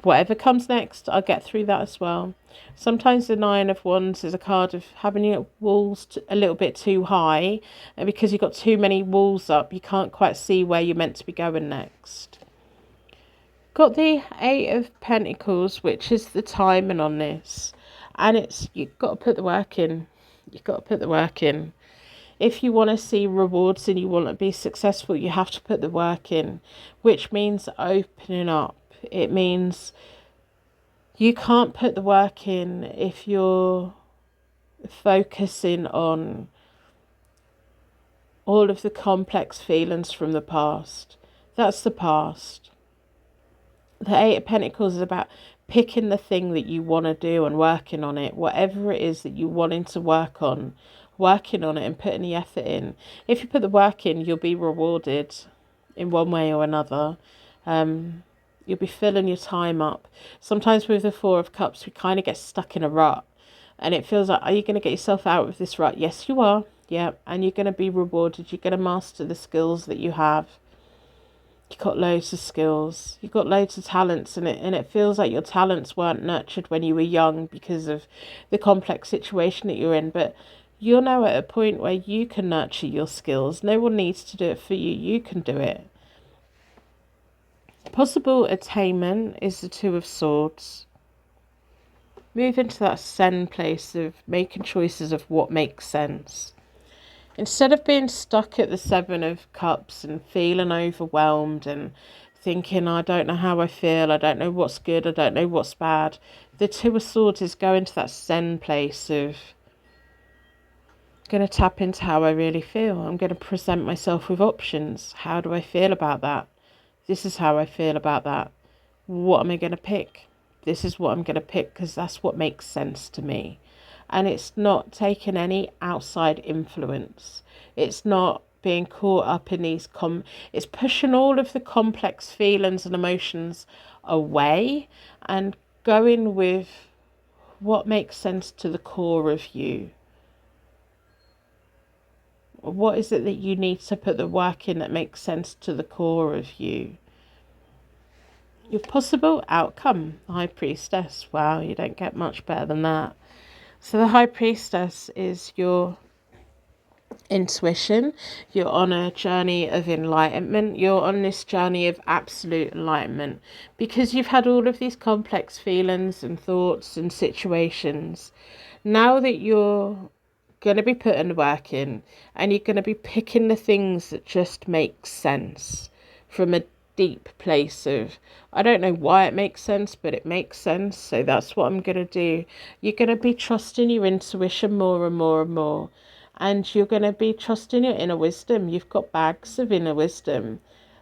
Whatever comes next, I'll get through that as well. Sometimes the Nine of Wands is a card of having your walls a little bit too high. And because you've got too many walls up, you can't quite see where you're meant to be going next. Got the Eight of Pentacles, which is the timing on this. And it's, you've got to put the work in. You've got to put the work in. If you want to see rewards and you want to be successful, you have to put the work in, which means opening up. It means you can't put the work in if you're focusing on all of the complex feelings from the past. That's the past. The Eight of Pentacles is about picking the thing that you want to do and working on it. Whatever it is that you're wanting to work on, working on it and putting the effort in. If you put the work in, you'll be rewarded in one way or another. You'll be filling your time up. Sometimes with the Four of Cups, we kind of get stuck in a rut. And it feels like, are you going to get yourself out of this rut? Yes, you are. Yeah. And you're going to be rewarded. You're going to master the skills that you have. You've got loads of skills. You've got loads of talents. And it feels like your talents weren't nurtured when you were young because of the complex situation that you're in. But you're now at a point where you can nurture your skills. No one needs to do it for you. You can do it. Possible attainment is the Two of Swords. Move into that Zen place of making choices of what makes sense. Instead of being stuck at the Seven of Cups and feeling overwhelmed and thinking, I don't know how I feel, I don't know what's good, I don't know what's bad. The Two of Swords is going to that Zen place of, I'm going to tap into how I really feel. I'm going to present myself with options. How do I feel about that? This is how I feel about that. What am I going to pick? This is what I'm going to pick because that's what makes sense to me. And it's not taking any outside influence. It's not being caught up in these it's pushing all of the complex feelings and emotions away and going with what makes sense to the core of you. What is it that you need to put the work in that makes sense to the core of you? Your possible outcome, the High Priestess. Wow, you don't get much better than that. So the High Priestess is your intuition. You're on a journey of enlightenment. You're on this journey of absolute enlightenment because you've had all of these complex feelings and thoughts and situations. Now that you're going to be putting the work in and you're going to be picking the things that just make sense from a deep place of, I don't know why it makes sense, but it makes sense, so that's what I'm going to do. You're going to be trusting your intuition more and more and more, and you're going to be trusting your inner wisdom. You've got bags of inner wisdom.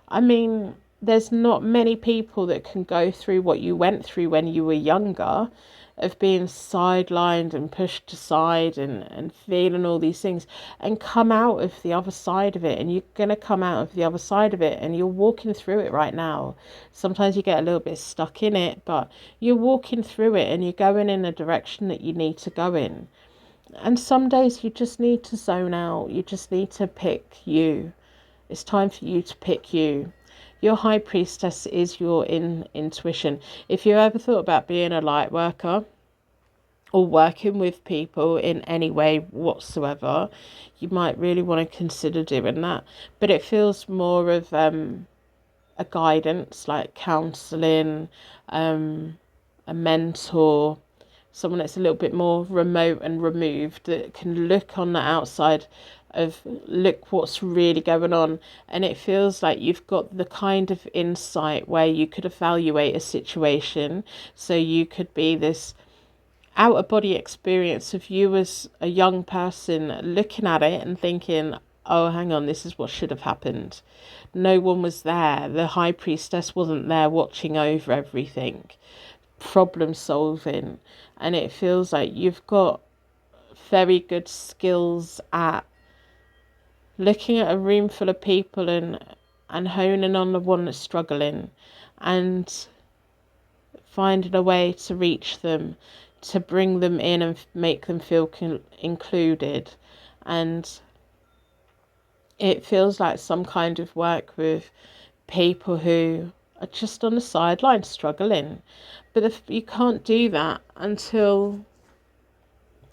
I mean, there's not many people that can go through what you went through when you were younger, of being sidelined and pushed aside and feeling all these things and come out of the other side of it. And you're going to come out of the other side of it and you're walking through it right now. Sometimes you get a little bit stuck in it, but you're walking through it and you're going in a direction that you need to go in. And some days you just need to zone out. You just need to pick you. It's time for you to pick you. Your High Priestess is your intuition. If you ever thought about being a light worker or working with people in any way whatsoever, you might really want to consider doing that. But it feels more of a guidance, like counselling, a mentor, someone that's a little bit more remote and removed that can look on the outside of look what's really going on. And it feels like you've got the kind of insight where you could evaluate a situation. So you could be this out of body experience of you as a young person looking at it and thinking, oh, hang on, this is what should have happened. No one was there. The high priestess wasn't there watching over everything, problem solving. And it feels like you've got very good skills at looking at a room full of people and honing on the one that's struggling and finding a way to reach them, to bring them in and make them feel included. And it feels like some kind of work with people who are just on the sideline struggling. But if you can't do that until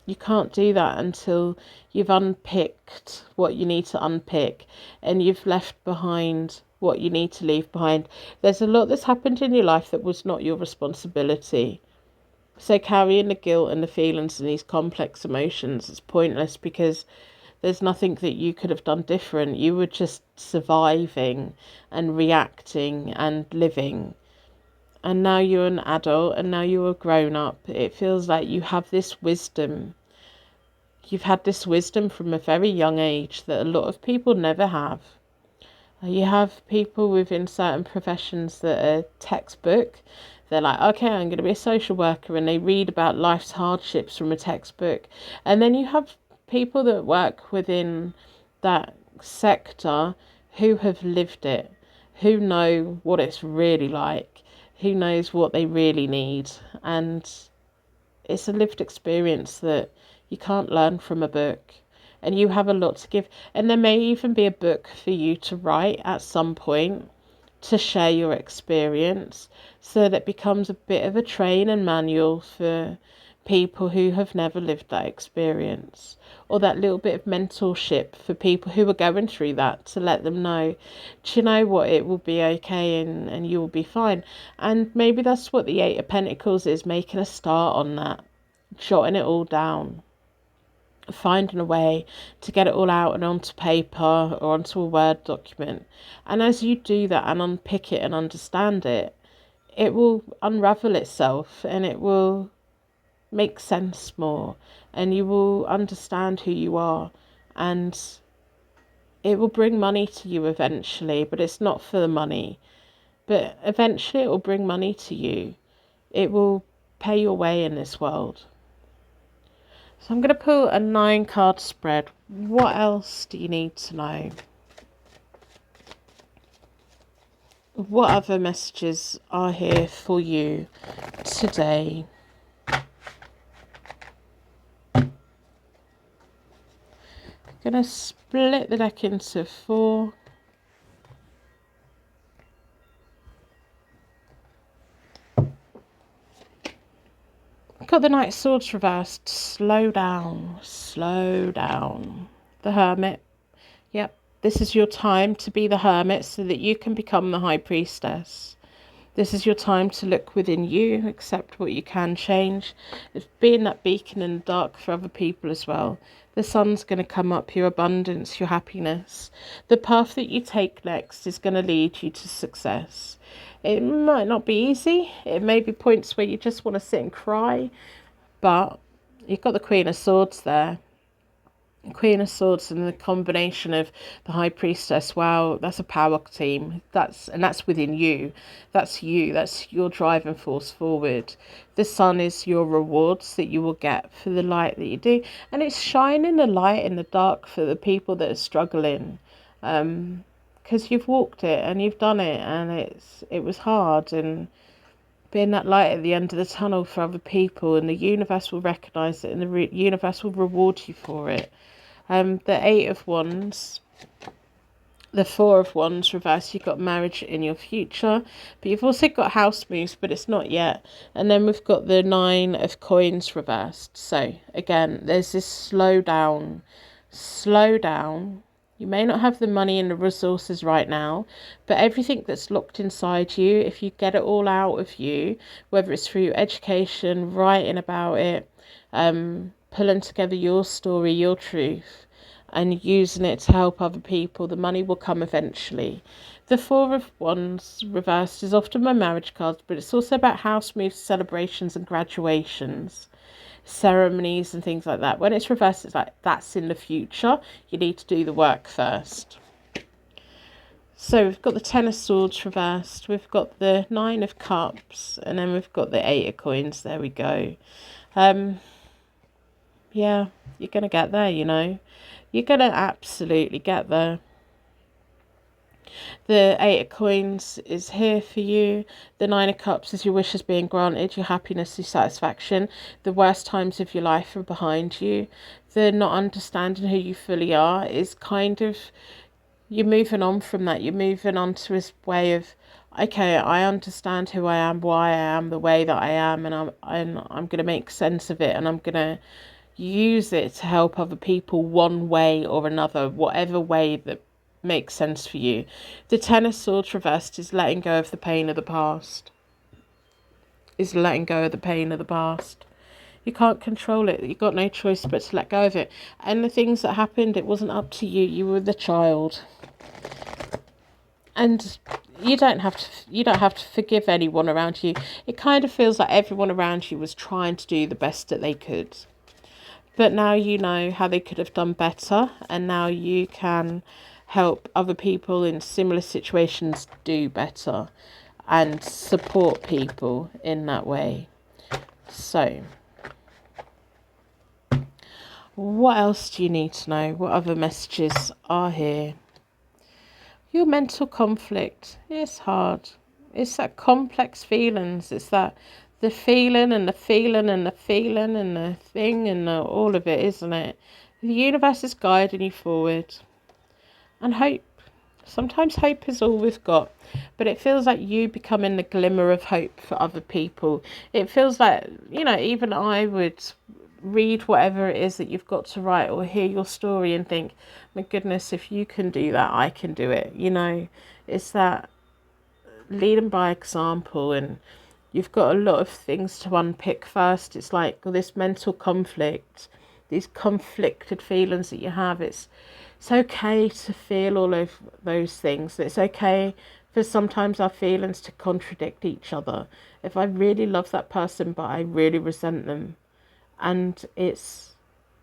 you've unpicked what you need to unpick and you've left behind what you need to leave behind. There's a lot that's happened in your life that was not your responsibility. So carrying the guilt and the feelings and these complex emotions is pointless, because there's nothing that you could have done different. You were just surviving and reacting and living. And now you're an adult and now you're a grown up. It feels like you have this wisdom. You've had this wisdom from a very young age that a lot of people never have. You have people within certain professions that are textbook. They're like, okay, I'm going to be a social worker, and they read about life's hardships from a textbook. And then you have people that work within that sector who have lived it, who know what it's really like, who knows what they really need. And it's a lived experience that you can't learn from a book. And you have a lot to give. And there may even be a book for you to write at some point to share your experience, so that it becomes a bit of a training manual for people who have never lived that experience, or that little bit of mentorship for people who are going through that, to let them know, do you know what, it will be okay, and you will be fine. And maybe that's what the Eight of Pentacles is, making a start on that, jotting it all down, finding a way to get it all out and onto paper or onto a Word document. And as you do that and unpick it and understand it, it will unravel itself and it will make sense more, and you will understand who you are, and it will bring money to you eventually. But it's not for the money, but eventually it will bring money to you. It will pay your way in this world. So I'm going to pull a 9-card spread. What else do you need to know? What other messages are here for you today? I'm going to split the deck into 4. Got the Knight of Swords reversed. Slow down. Slow down. The Hermit. Yep. This is your time to be the Hermit so that you can become the High Priestess. This is your time to look within you, accept what you can change. It's being that beacon in the dark for other people as well. The sun's going to come up, your abundance, your happiness. The path that you take next is going to lead you to success. It might not be easy. It may be points where you just want to sit and cry. But you've got the Queen of Swords there. Queen of Swords and the combination of the High Priestess. Wow, that's a power team. That's within you. That's you. That's your driving force forward. The sun is your rewards that you will get for the light that you do, and it's shining the light in the dark for the people that are struggling, because you've walked it and you've done it, and it was hard, and being that light at the end of the tunnel for other people, and the universe will recognize it, and the universe will reward you for it. The 8 of Wands, the 4 of Wands reversed. You've got marriage in your future, but you've also got house moves, but it's not yet. And then we've got the 9 of Coins reversed. So again, there's this slow down. You may not have the money and the resources right now, but everything that's locked inside you, if you get it all out of you, whether it's through education, writing about it, pulling together your story, your truth, and using it to help other people. The money will come eventually. The Four of Wands reversed is often my marriage card, but it's also about house moves, celebrations and graduations, ceremonies and things like that. When it's reversed, it's like that's in the future. You need to do the work first. So we've got the Ten of Swords reversed, we've got the Nine of Cups, and then we've got the Eight of Coins. There we go. Yeah, you're going to get there, you know. You're going to absolutely get there. The Eight of Coins is here for you. The Nine of Cups is your wishes being granted, your happiness, your satisfaction. The worst times of your life are behind you. The not understanding who you fully are is kind of, you're moving on from that. You're moving on to this way of, okay, I understand who I am, why I am the way that I am, and I'm going to make sense of it, and I'm going to use it to help other people one way or another, whatever way that makes sense for you. The Ten of Swords reversed is letting go of the pain of the past. Is letting go of the pain of the past. You can't control it. You've got no choice but to let go of it. And the things that happened, it wasn't up to you. You were the child. And you don't have to forgive anyone around you. It kind of feels like everyone around you was trying to do the best that they could. But now you know how they could have done better, and now you can help other people in similar situations do better and support people in that way. So, what else do you need to know? What other messages are here? Your mental conflict, it's hard. It's that complex feelings. It's that the feeling and the feeling and the feeling and the thing and all of it, isn't it? The universe is guiding you forward. And hope. Sometimes hope is all we've got. But it feels like you becoming the glimmer of hope for other people. It feels like, you know, even I would read whatever it is that you've got to write or hear your story and think, my goodness, if you can do that, I can do it. You know, it's that leading by example, and you've got a lot of things to unpick first. It's like this mental conflict, these conflicted feelings that you have. It's okay to feel all of those things. It's okay for sometimes our feelings to contradict each other. If I really love that person but I really resent them, and it's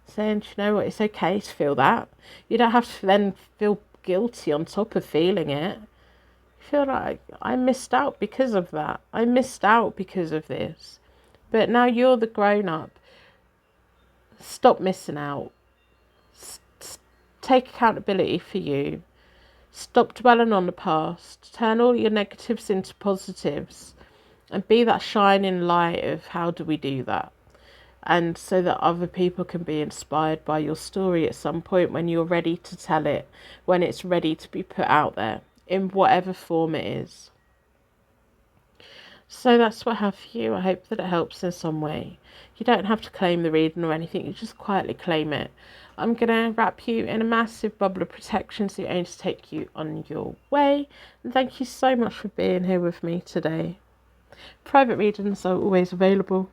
saying, you know what, it's okay to feel that. You don't have to then feel guilty on top of feeling it. You feel like, I missed out because of that. I missed out because of this. But now you're the grown-up. Stop missing out. Take accountability for you. Stop dwelling on the past. Turn all your negatives into positives. And be that shining light of how do we do that. And so that other people can be inspired by your story at some point when you're ready to tell it, when it's ready to be put out there, in whatever form it is. So that's what I have for you. I hope that it helps in some way. You don't have to claim the reading or anything, you just quietly claim it. I'm going to wrap you in a massive bubble of protection so you only to take you on your way. And thank you so much for being here with me today. Private readings are always available.